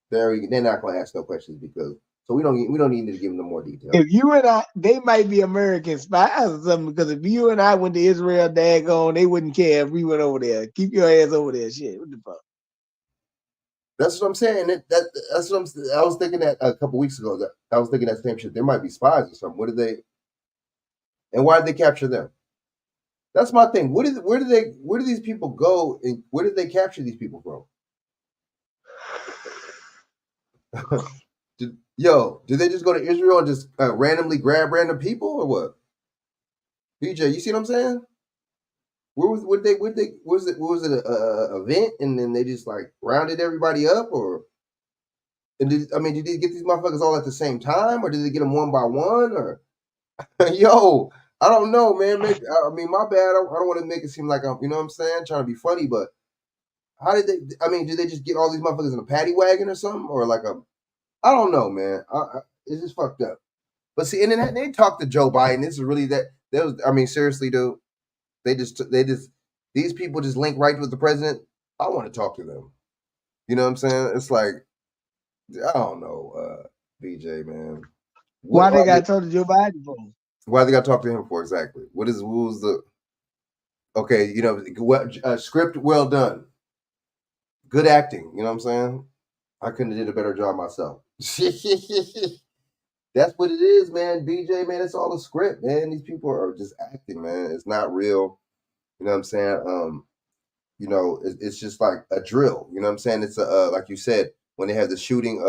they're not gonna ask no questions because so we don't need to give them no more detail. If you and I, they might be American spies or something, because if you and I went to Israel, daggone, they wouldn't care if we went over there. Keep your ass over there, shit. What the fuck? That's what I'm saying. That's what I was thinking that a couple weeks ago. That I was thinking that same shit. There might be spies or something. What did they? And why did they capture them? That's my thing. Where do these people go, and where did they capture these people from? Did they just go to Israel and just randomly grab random people or what? BJ, you see what I'm saying? Was it an event and then they just like rounded everybody up, or? And did they get these motherfuckers all at the same time, or did they get them one by one, or? Yo, I don't know, man. My bad. I don't want to make it seem like I'm, you know what I'm saying, trying to be funny, but how did they? Did they just get all these motherfuckers in a paddy wagon or something, or like I don't know, man. It's just fucked up. But see, and then they talked to Joe Biden. This is really seriously, dude. These people just link right with the president. I want to talk to them. You know what I'm saying? It's like, I don't know, BJ, man. Why they got to talk to Joe Biden for? Why they got to talk to him for exactly? What was the? Okay, script well done, good acting. You know what I'm saying? I couldn't have did a better job myself. That's what it is, man. BJ, man, it's all a script, man. These people are just acting, man. It's not real. You know what I'm saying? It's just like a drill. You know what I'm saying? It's like you said, when they have the shooting,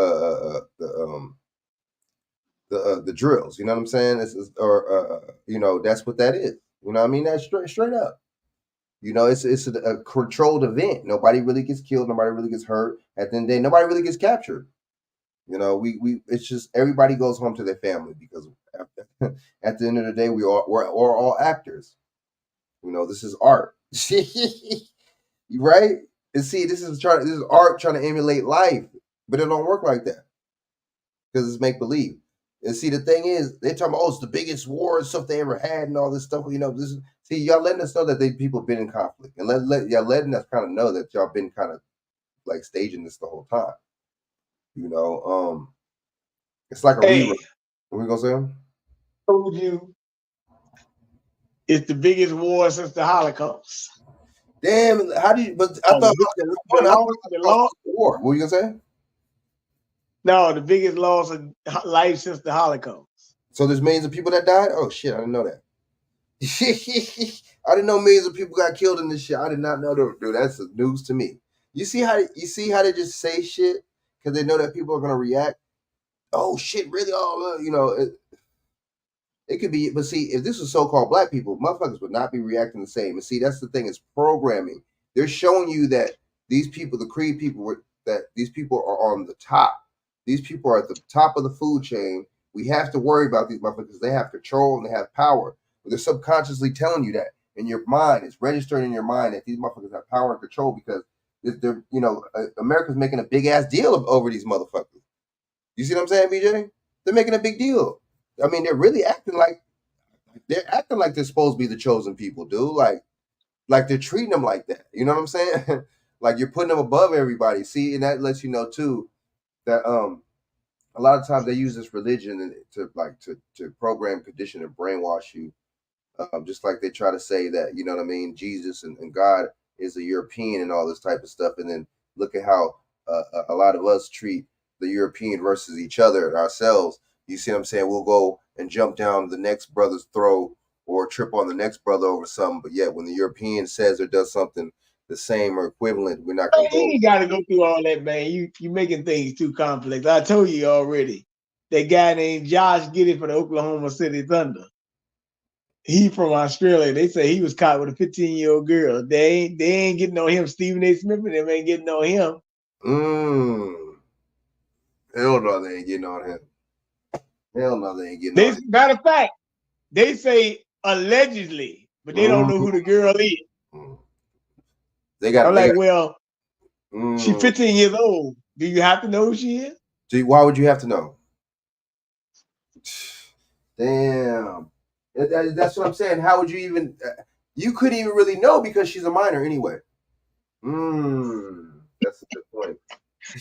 the drills. You know what I'm saying? That's what that is. You know what I mean? That's straight up. It's a controlled event. Nobody really gets killed. Nobody really gets hurt. At the end of the day, nobody really gets captured. It's just everybody goes home to their family because at the end of the day, we're all actors. This is art, right? And see, this is art trying to emulate life, but it don't work like that because it's make believe. And see, the thing is, they talking about, it's the biggest war and stuff they ever had and all this stuff. See, y'all letting us know that people been in conflict, and y'all letting us kind of know that y'all been kind of like staging this the whole time. It's like a rerun. What we gonna say? Told you, it's the biggest war since the Holocaust. Damn, how do you? But I thought the war. What were you gonna say? No, the biggest loss of life since the Holocaust. So there's millions of people that died? Oh shit, I didn't know that. I didn't know millions of people got killed in this shit. I did not know that, dude. That's news to me. You see how they just say shit because they know that people are gonna react. Oh shit, really? Oh, it could be. But see, if this was so-called black people, motherfuckers would not be reacting the same. And see, that's the thing. It's programming. They're showing you that these people, the Creed people, that these people are on the top. These people are at the top of the food chain. We have to worry about these motherfuckers. They have control and they have power. But they're subconsciously telling you that. in your mind. It's registered in your mind that these motherfuckers have power and control because they're America's making a big ass deal over these motherfuckers. You see what I'm saying, BJ? They're making a big deal. I mean, they're really acting like they're supposed to be the chosen people, dude. Like they're treating them like that. You know what I'm saying? Like you're putting them above everybody. See, and that lets you know too that a lot of times they use this religion to program, condition, and brainwash you. Just like they try to say that, you know what I mean, Jesus and God is a European and all this type of stuff. And then look at how a lot of us treat the European versus each other and ourselves. You see what I'm saying? We'll go and jump down the next brother's throat or trip on the next brother over something. But yet when the European says or does something the same or equivalent, we're not going to go. You ain't got to go through all that, man. You making things too complex. I told you already. That guy named Josh Giddey for the Oklahoma City Thunder. He from Australia. They say he was caught with a 15-year-old girl. They ain't getting on him. Stephen A. Smith and them ain't getting on him. Hell no, they ain't getting on him. Hell no, they ain't getting on him. Matter of fact, they say allegedly, but they don't know who the girl is. They got. She's 15 years old. Do you have to know who she is? Why would you have to know? Damn. That's what I'm saying. How would you even? You couldn't even really know because she's a minor anyway. That's a good point.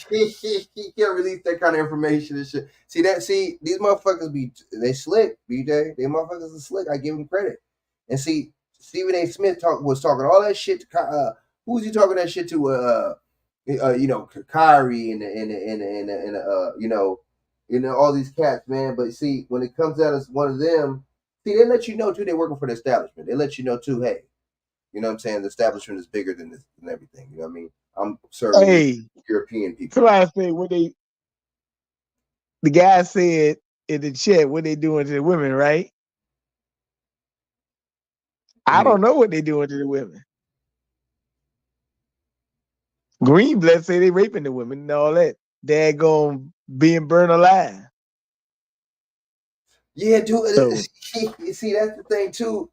He can't release that kind of information and shit. See, these motherfuckers they slick, BJ. They motherfuckers are slick. I give them credit. And see, Stephen A. Smith was talking all that shit to who was he talking that shit to? Kyrie and all these cats, man. But see, when it comes out as one of them, see, they let you know too. They're working for the establishment. They let you know too. Hey, you know what I'm saying? The establishment is bigger than this and everything. You know what I mean? I'm serving European people. Somebody say the guy said in the chat what they doing to the women, right? I don't know what they doing to the women. Greenblatt say they raping the women and all that. They're going being burned alive. Yeah, dude. So, see, that's the thing too.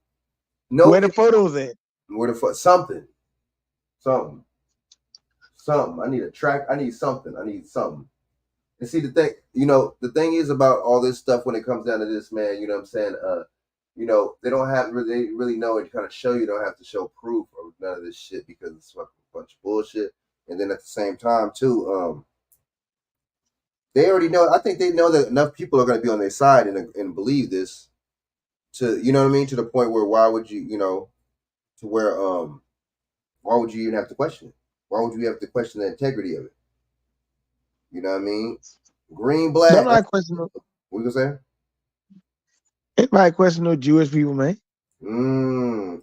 Where the photos at? Where the something. I need a track. I need something. And see, the thing is about all this stuff when it comes down to this, man, you know what I'm saying? They don't have they really know it kind of show you don't have to show proof of none of this shit because it's a bunch of bullshit. And then at the same time, too, they already know. I think they know that enough people are going to be on their side and believe this to, you know what I mean? To the point where why would you, why would you even have to question it? Why would you have to question the integrity of it? You know what I mean? Greenblatt. I'm not questioning. What you gonna say? Everybody question no Jewish people, man.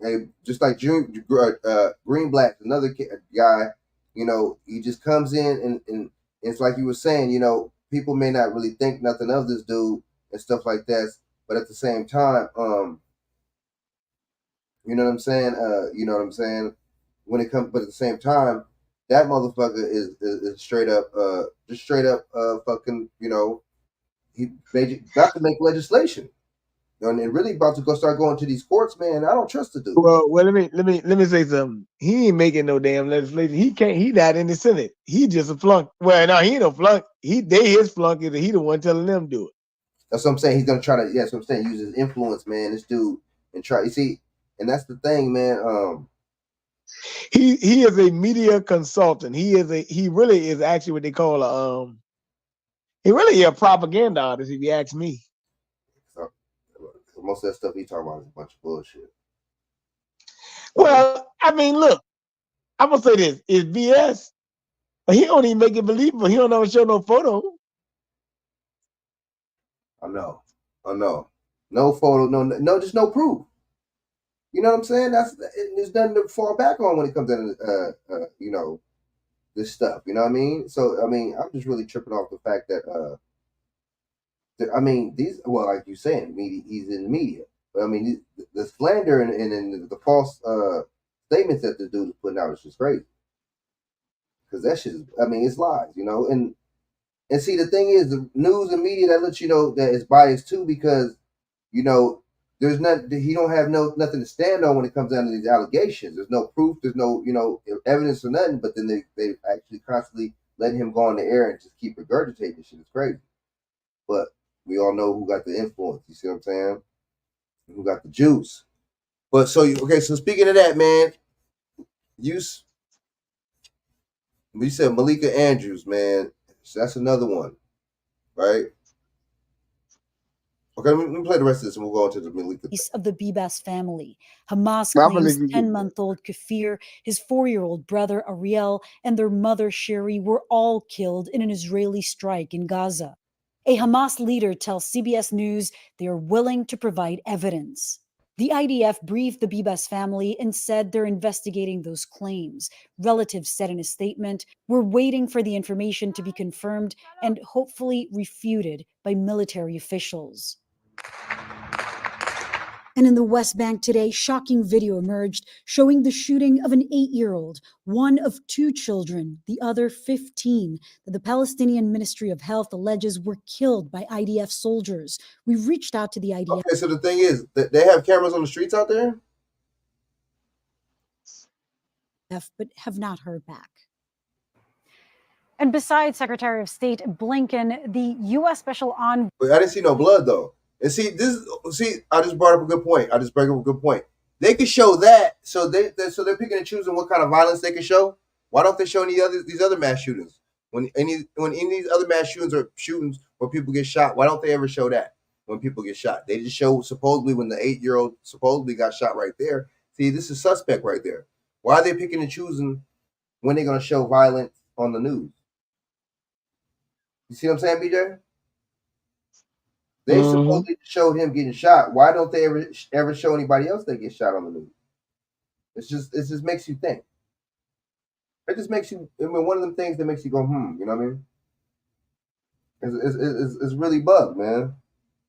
Hey, just like Greenblatt, another guy, he just comes in and it's like you were saying, people may not really think nothing of this dude and stuff like that, but at the same time, you know what I'm saying? When it comes, but at the same time, that motherfucker is straight up, fucking, he got to make legislation. And really about to start going to these courts, man. I don't trust the dude. Well, let me say something. He ain't making no damn legislation. He not in the Senate. He just a flunk. Well, no, he ain't no flunk. They his flunk is he the one telling them do it. That's what I'm saying. He's gonna try to. That's what I'm saying. Use his influence, man. This dude and try. You see, and that's the thing, man. He is a media consultant. He really is actually what they call he really a propaganda artist, if you ask me. So, most of that stuff he talking about is a bunch of bullshit. Well, I mean, look, I'm gonna say this: it's BS. But he don't even make it believable. He don't ever show no photo. I know. No photo, no, just no proof. You know what I'm saying? There's nothing to fall back on when it comes to this stuff. You know what I mean? So I'm just really tripping off the fact that like you're saying, media, he's in the media. But the slander and the false statements that the dude is putting out is just crazy. Because that shit is, it's lies, and see, the thing is, the news and media that lets you know that it's biased too, because, there's he don't have nothing to stand on when it comes down to these allegations. There's no proof, there's no evidence or nothing. But then they actually constantly let him go on the air and just keep regurgitating this shit. It's crazy. But we all know who got the influence. You see what I'm saying? Who got the juice? But so speaking of that, man, you said Malika Andrews, man. So that's another one, right? Okay, let me play the rest of this and we'll go on to the Malika. Of the Bibas family. Hamas claims 10-month-old Kafir, his 4-year-old brother Ariel, and their mother Sherry were all killed in an Israeli strike in Gaza. A Hamas leader tells CBS News they are willing to provide evidence. The IDF briefed the Bibas family and said they're investigating those claims. Relatives said in a statement, "We're waiting for the information to be confirmed and hopefully refuted by military officials." And in the West Bank today, shocking video emerged showing the shooting of an 8-year-old, one of 2 children, the other 15, that the Palestinian Ministry of Health alleges were killed by IDF soldiers. We reached out to the IDF. Okay, so the thing is, they have cameras on the streets out there? But have not heard back. And besides Secretary of State Blinken, the U.S. Special Envoy... But I didn't see no blood, though. And I just brought up a good point. They could show that, so they're picking and choosing what kind of violence they can show. Why don't they show these other mass shootings? When any these other mass shootings or shootings where people get shot, why don't they ever show that when people get shot? They just show supposedly when the 8-year-old supposedly got shot right there. See, this is suspect right there. Why are they picking and choosing when they're going to show violence on the news? You see what I'm saying, BJ? They supposedly showed him getting shot. Why don't they ever show anybody else that gets shot on the news? It just makes you think. It just makes you. I mean, one of them things that makes you go, You know what I mean? It's really bugged, man.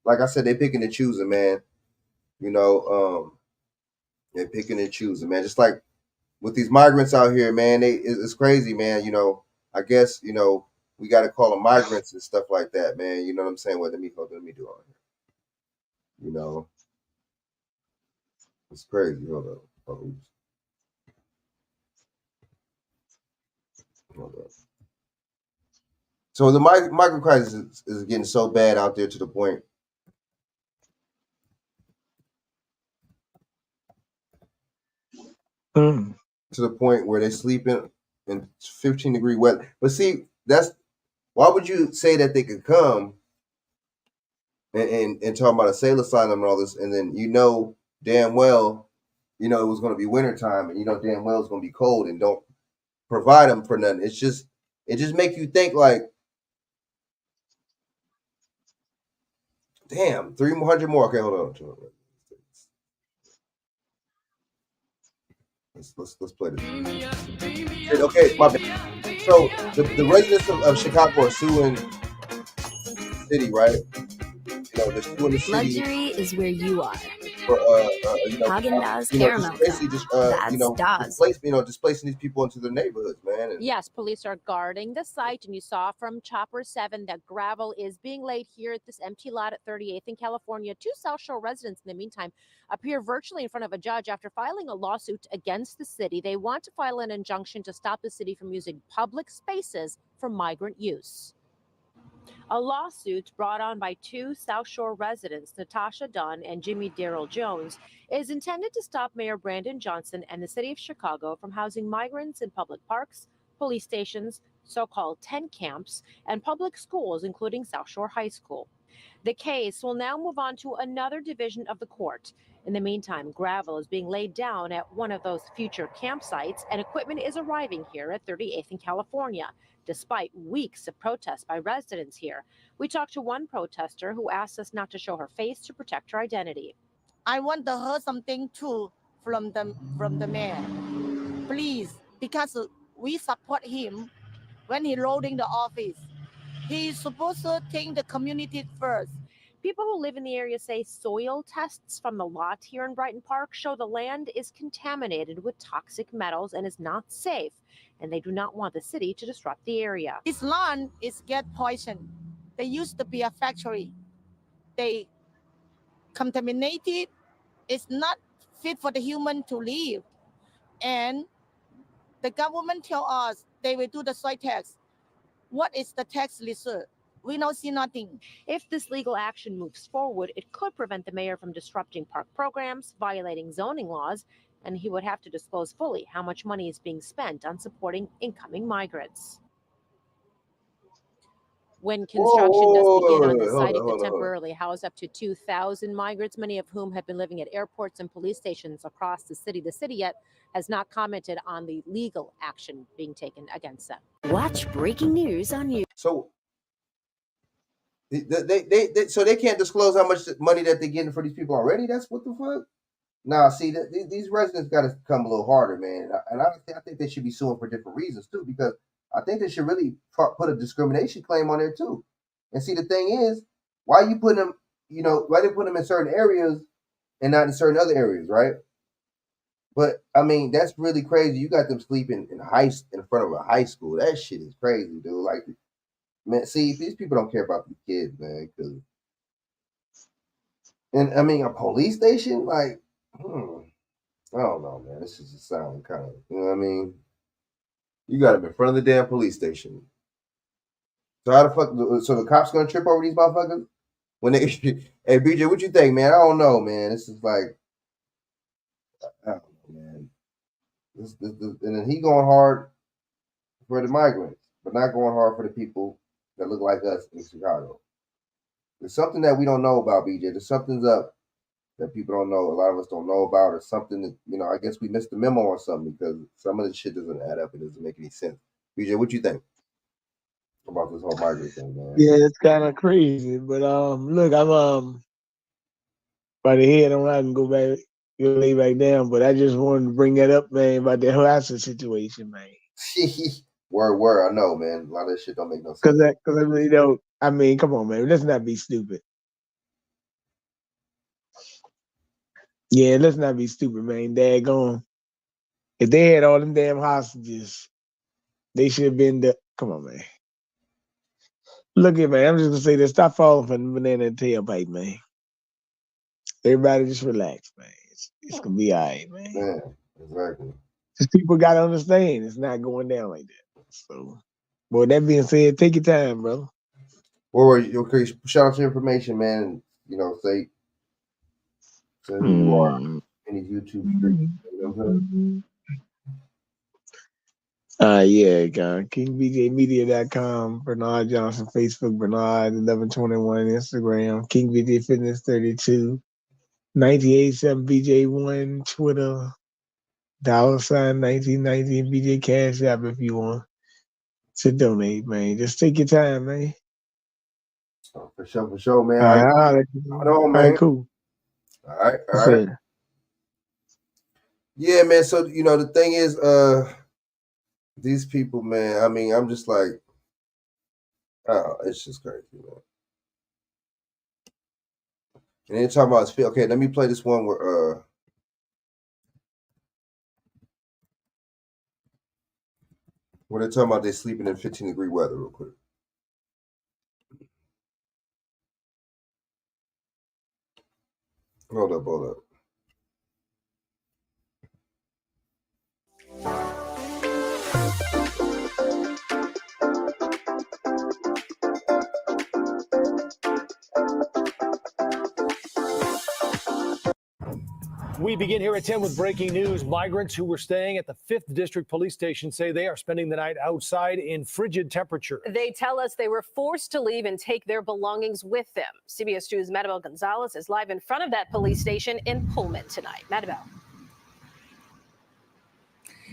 Like I said, they picking and choosing, man. They're picking and choosing, man. Just like with these migrants out here, man. It's crazy, man. I guess we got to call them migrants and stuff like that, man. You know what I'm saying? Well, let me do all here. It's crazy. Hold up. So the migrant crisis is getting so bad out there to the point where they sleep in 15-degree weather. But see, why would you say that they could come and talk about a sail asylum and all this, and then damn well, it was going to be wintertime, and damn well it's going to be cold, and don't provide them for nothing. It just makes you think like, damn, 300 more. Okay, hold on. Let's play this. Okay, my bad. So the residents of Chicago are suing the city, right? They're suing the city. Luxury is where you are. For Häagen-Dazs caramel. Displacing these people into their neighborhoods, man. Yes, police are guarding the site, and you saw from Chopper 7 that gravel is being laid here at this empty lot at 38th in California. 2 South Shore residents, in the meantime, appear virtually in front of a judge after filing a lawsuit against the city. They want to file an injunction to stop the city from using public spaces for migrant use. A lawsuit brought on by 2 South Shore residents, Natasha Dunn and Jimmy Darrell Jones, is intended to stop Mayor Brandon Johnson and the city of Chicago from housing migrants in public parks, police stations, so-called tent camps, and public schools, including South Shore High School. The case will now move on to another division of the court. In the meantime, gravel is being laid down at one of those future campsites, and equipment is arriving here at 38th in California, despite weeks of protests by residents here. We talked to one protester who asked us not to show her face to protect her identity. I want to hear something too from the mayor, please, because we support him when he loading the office. He's supposed to think the community first. People who live in the area say soil tests from the lot here in Brighton Park show the land is contaminated with toxic metals and is not safe, and they do not want the city to disrupt the area. This land is get poisoned. There used to be a factory. They contaminated It's not fit for the human to live. And the government tell us they will do the soil tax. What is the tax reserve? We don't see nothing. If this legal action moves forward, it could prevent the mayor from disrupting park programs, violating zoning laws, and he would have to disclose fully how much money is being spent on supporting incoming migrants. When construction does begin on the site, it could temporarily house up to 2,000 migrants, many of whom have been living at airports and police stations across the city. The city yet has not commented on the legal action being taken against them. Watch breaking news on you. So they can't disclose how much money that they're getting for these people already. That's what the fuck. Now, see, these residents got to come a little harder, man. And I think they should be suing for different reasons too, because I think they should really put a discrimination claim on there too. And see, the thing is, why you putting them, why they put them in certain areas and not in certain other areas, right? But I mean, that's really crazy. You got them sleeping in front of a high school. That shit is crazy, dude. Like, man, see, these people don't care about these kids, man. And I mean, a police station, like, I don't know, man. This is just sounding kind of, you know what I mean? You got them in front of the damn police station. So how the fuck? So the cops gonna trip over these motherfuckers? When they, hey BJ, what you think, man? I don't know, man. This is like, I don't know, man. This, and then he going hard for the migrants, but not going hard for the people that look like us in Chicago. There's something that we don't know about, BJ. There's something's up that people don't know. A lot of us don't know about, or something that, I guess we missed the memo or something, because some of this shit doesn't add up. It doesn't make any sense. BJ, what you think about this whole migrant thing, man? Yeah, it's kind of crazy. But look, I'm by the head on out and go back, lay back down. But I just wanted to bring that up, man, about the harassment situation, man. Word, I know, man. A lot of this shit don't make no sense. Because I really don't. I mean, come on, man. Let's not be stupid. Yeah, let's not be stupid, man. Daggone. If they had all them damn hostages, they should have been come on, man. Look at, man, I'm just gonna say this. Stop falling for the banana and tailpipe, man. Everybody just relax, man. It's gonna be all right, man. Yeah, exactly. Just people gotta understand it's not going down like that. So, boy, that being said, take your time, brother. Okay, shout out to information, man. Say who you are in these YouTube streams. You know what I'm saying? Yeah, KingBJMedia.com, Bernard Johnson, Facebook, Bernard 1121, Instagram, KingBJ Fitness 32, 987 BJ1, Twitter, $ 1919 BJ Cash App if you want to donate, man. Just take your time, man. Oh, for sure, man. All right, man. All right, cool. All right. Yeah, man. So the thing is, these people, man. I mean, I'm just like, it's just crazy, man. And then talking about okay, let me play this one where they're talking about they sleeping in 15-degree weather, real quick. Hold up. We begin here at 10 with breaking news. Migrants who were staying at the 5th District Police Station say they are spending the night outside in frigid temperature. They tell us they were forced to leave and take their belongings with them. CBS 2's Maribel Gonzalez is live in front of that police station in Pullman tonight. Maribel.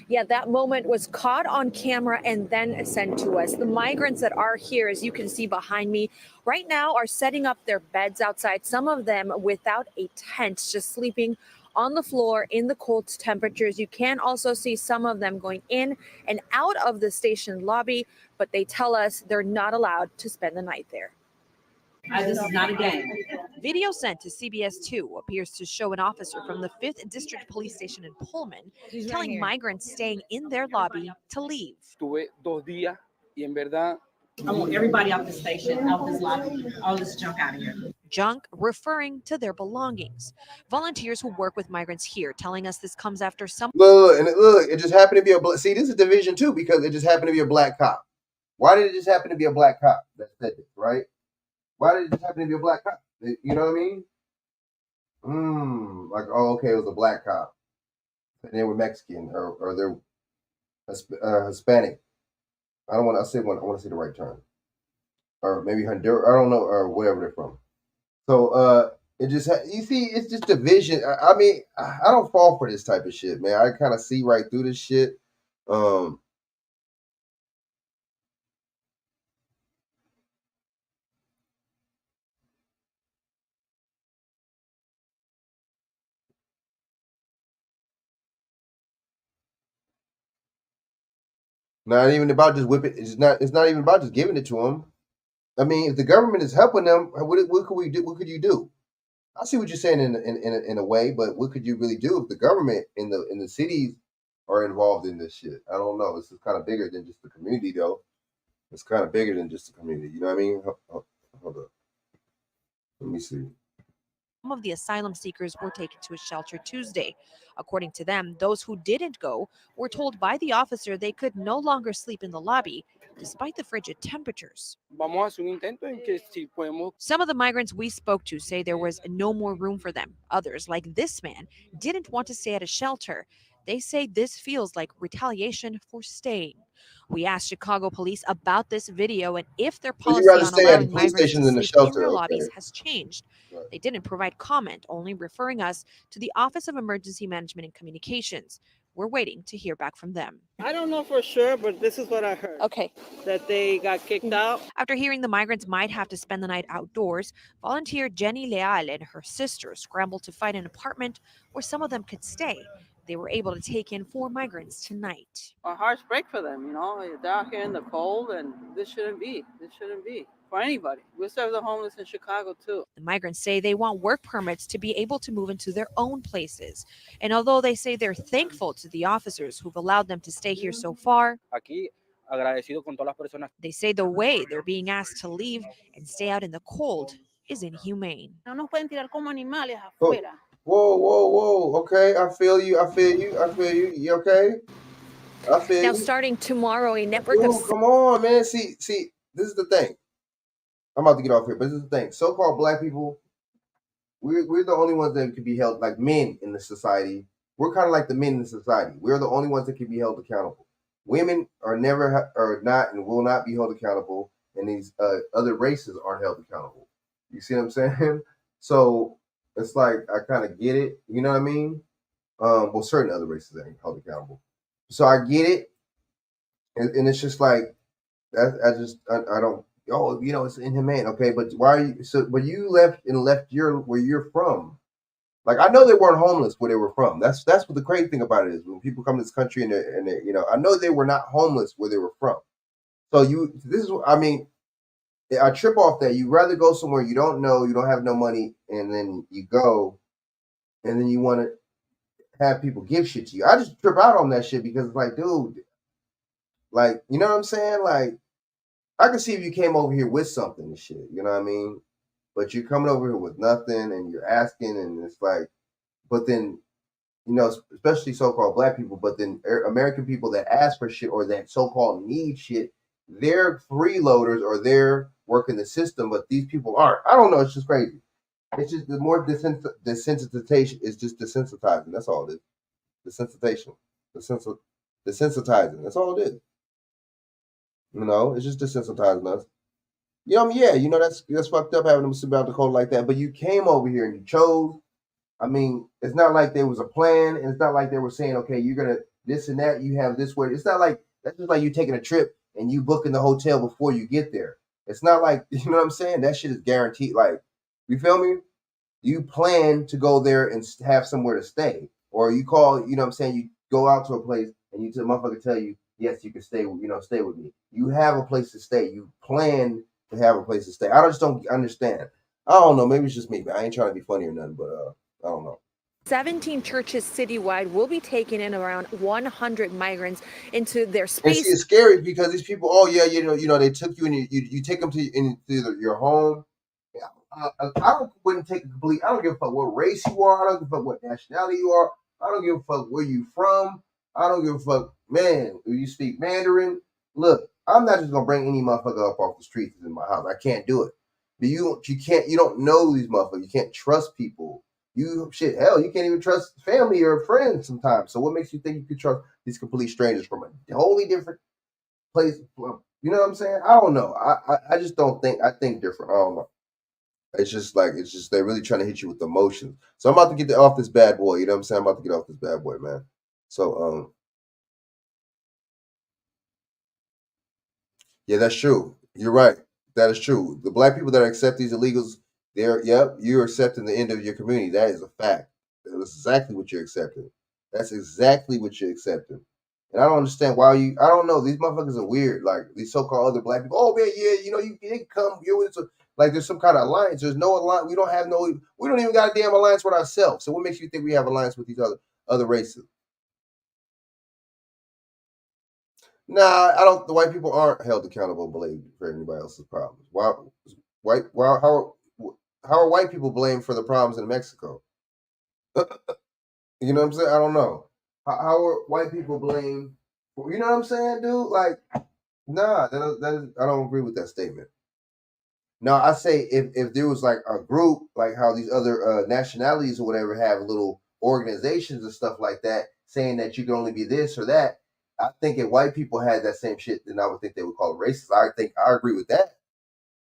Yeah, that moment was caught on camera and then sent to us. The migrants that are here, as you can see behind me right now, are setting up their beds outside, some of them without a tent, just sleeping on the floor in the cold temperatures. You can also see some of them going in and out of the station lobby, but they tell us they're not allowed to spend the night there. This is not a game. Video sent to CBS 2 appears to show an officer from the 5th District Police Station in Pullman telling migrants staying in their lobby to leave. I want everybody off the station, out this lobby, all this junk out of here. Junk referring to their belongings. Volunteers who work with migrants here telling us this comes after some. Look, and look, it just happened to be a black. See, this is division too because it just happened to be a black cop. Why did it just happen to be a black cop that said this, right? Why did it just happen to be a black cop? You know what I mean? Like, oh, okay, it was a black cop. And they were Mexican or they're Hispanic. I want to say the right term. Or maybe Honduras, I don't know, or wherever they're from. So it just you see, it's just division. I mean, I don't fall for this type of shit, man. I kind of see right through this shit. Not even about just whipping. It's not even about just giving it to them. I mean, if the government is helping them, what could we do? What could you do? I see what you're saying in a way, but what could you really do if the government in the cities are involved in this shit? I don't know. This is kind of bigger than just the community, though. It's kind of bigger than just the community. You know what I mean? Hold up. Let me see. Some of the asylum seekers were taken to a shelter Tuesday. According to them, those who didn't go were told by the officer they could no longer sleep in the lobby, despite the frigid temperatures. Some of the migrants we spoke to say there was no more room for them. Others, like this man, didn't want to stay at a shelter. They say this feels like retaliation for staying. We asked Chicago police about this video and if their policy on allowing migrants to sleep in their lobbies has changed. They didn't provide comment, only referring us to the Office of Emergency Management and Communications. We're waiting to hear back from them. I don't know for sure, but this is what I heard. Okay. That they got kicked out. After hearing the migrants might have to spend the night outdoors, volunteer Jenny Leal and her sister scrambled to find an apartment where some of them could stay. They were able to take in 4 migrants tonight. A harsh break for them, you know. They're out here in the cold, and this shouldn't be. This shouldn't be for anybody. We serve the homeless in Chicago, too. The migrants say they want work permits to be able to move into their own places. And although they say they're thankful to the officers who've allowed them to stay here so far, they say the way they're being asked to leave and stay out in the cold is inhumane. No nos pueden tirar como animales afuera. Whoa. Okay, I feel you. You okay? I feel now, you. starting tomorrow, a network of... Come on, man. See, this is the thing. I'm about to get off here, but this is the thing. So-called black people, we're the only ones that can be held like men in the society. We're kind of like the men in the society. We're the only ones that can be held accountable. Women are not and will not be held accountable, and these other races aren't held accountable. You see what I'm saying? So it's like I kind of get it. You know what I mean? Well, certain other races ain't held accountable. So I get it, and it's just like I don't. Oh, you know, it's inhumane. Okay, but why are you? So, but you left where you're from. Like I know they weren't homeless where they were from. That's what the crazy thing about it is. When people come to this country and they you know, I know they were not homeless where they were from. So I trip off that. You'd rather go somewhere you don't know, you don't have no money, and then you go, and then you want to have people give shit to you. I just trip out on that shit because it's like, dude, like, you know what I'm saying? Like, I can see if you came over here with something and shit, you know what I mean? But you're coming over here with nothing and you're asking, and it's like, but then, you know, especially so-called black people, but then American people that ask for shit or that so-called need shit, they're freeloaders or they're working the system, but these people aren't. I don't know. It's just crazy. It's just the more desensitization is just desensitizing. That's all it is. Desensitization. Desensitizing. That's all it is. You know, it's just desensitizing us. You know, I mean, yeah, you know, that's fucked up having them sit about the cold like that. But you came over here and you chose. I mean, it's not like there was a plan, and it's not like they were saying, okay, you're gonna this and that. You have this word. It's not like that's just like you taking a trip and you booking the hotel before you get there. It's not like, you know what I'm saying? That shit is guaranteed. Like, you feel me? You plan to go there and have somewhere to stay, or you call, you know what I'm saying? You go out to a place and the motherfucker tell you, yes, you can stay. You know, stay with me. You have a place to stay. You plan to have a place to stay. I just don't understand. I don't know. Maybe it's just me, but I ain't trying to be funny or nothing. But I don't know. 17 churches citywide will be taking in around 100 migrants into their space. And see, it's scary because these people, oh yeah, you know, they took you and you take them into your home. Yeah, wouldn't take a complete. I don't give a fuck what race you are. I don't give a fuck what nationality you are. I don't give a fuck where you from. I don't give a fuck, man. If you speak Mandarin, look, I'm not just gonna bring any motherfucker up off the streets in my house. I can't do it. But you don't know these motherfuckers. You can't trust people. You can't even trust family or friends sometimes. So what makes you think you could trust these complete strangers from a wholly different place? You know what I'm saying? I don't know. I just don't think. I think different. I don't know. It's just they're really trying to hit you with emotions. So I'm about to get off this bad boy. You know what I'm saying? I'm about to get off this bad boy, man. So yeah, that's true. You're right. That is true. The black people that accept these illegals, you're accepting the end of your community. That is a fact. That's exactly what you're accepting. That's exactly what you're accepting. And I don't understand why I don't know. These motherfuckers are weird. Like these so-called other black people. Oh man, yeah, you can come here with like there's some kind of alliance. There's no alliance. We don't even got a damn alliance with ourselves. So what makes you think we have alliance with these other races? Nah, I don't. The white people aren't held accountable, believe, for anybody else's problems. How are white people blamed for the problems in Mexico? You know what I'm saying? I don't know. How are white people blamed? You know what I'm saying, dude? Like, nah, I don't agree with that statement. Now, I say if there was like a group, like how these other nationalities or whatever have little organizations and stuff like that, saying that you can only be this or that. I think if white people had that same shit, then I would think they would call it racist. I think I agree with that,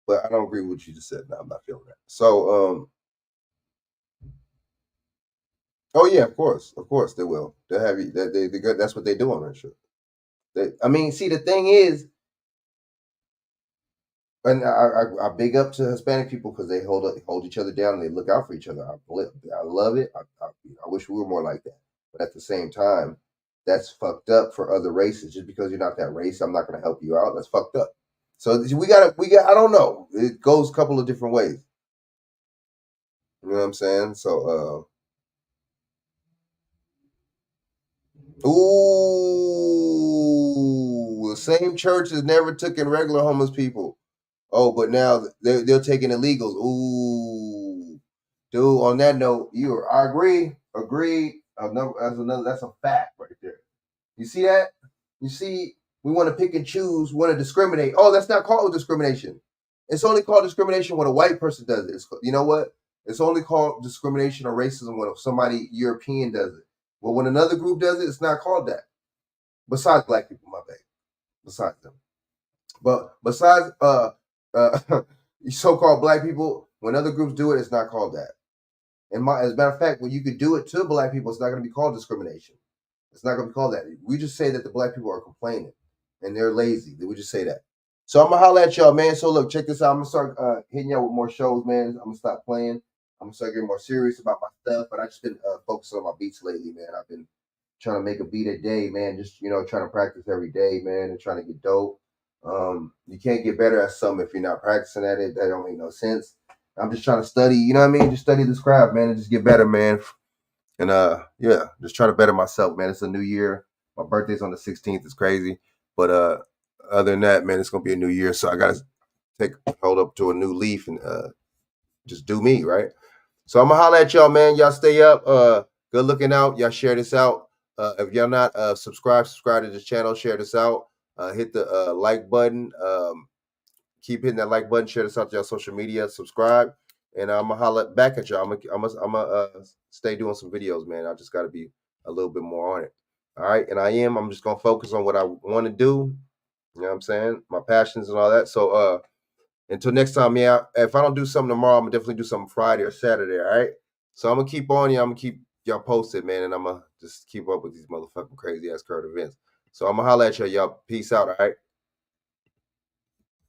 but I don't agree with what you just said. No, I'm not feeling that. So, oh yeah, of course they will. They'll have you. That's what they do on that shit. See, the thing is, and I big up to Hispanic people because they hold each other down and they look out for each other. I love it. I wish we were more like that. But at the same time, that's fucked up for other races. Just because you're not that race, I'm not going to help you out. That's fucked up. So we got. I don't know. It goes a couple of different ways. You know what I'm saying? So, the same church has never taken regular homeless people. Oh, but now they're taking illegals. Ooh, dude. On that note, I agree. Agreed. That's a fact right there. You see that? You see, we want to pick and choose, want to discriminate. Oh, that's not called discrimination. It's only called discrimination when a white person does it. You know what? It's only called discrimination or racism when somebody European does it. Well, when another group does it, it's not called that. Besides black people, my bad. Besides them. But besides so-called black people, when other groups do it, it's not called that. And as a matter of fact, when you could do it to black people, it's not going to be called discrimination. It's not going to be called that. We just say that the black people are complaining and they're lazy. We just say that. So I'm going to holler at y'all, man. So look, check this out. I'm going to start hitting y'all with more shows, man. I'm going to stop playing. I'm going to start getting more serious about my stuff. But I just been focusing on my beats lately, man. I've been trying to make a beat a day, man. Just, trying to practice every day, man, and trying to get dope. You can't get better at something if you're not practicing at it. That don't make no sense. I'm just trying to study, you know what I mean? Just study this craft, man, and just get better, man. And just try to better myself, man. It's a new year. My birthday's on the 16th. It's crazy. But other than that, man, it's gonna be a new year. So I gotta hold up to a new leaf and just do me, right? So I'm gonna holler at y'all, man. Y'all stay up. Good looking out. Y'all share this out. If y'all not subscribe to this channel, share this out. Hit the like button. Keep hitting that like button. Share this out to y'all social media. Subscribe, and I'm gonna holler back at y'all. I'm gonna stay doing some videos, man. I just got to be a little bit more on it. All right, and I'm just gonna focus on what I want to do. You know what I'm saying? My passions and all that. So until next time, yeah. If I don't do something tomorrow, I'm gonna definitely do something Friday or Saturday. All right. So I'm gonna keep on you. I'm gonna keep y'all posted, man, and I'm gonna just keep up with these motherfucking crazy ass current events. So I'm gonna holler at y'all. Y'all peace out. All right.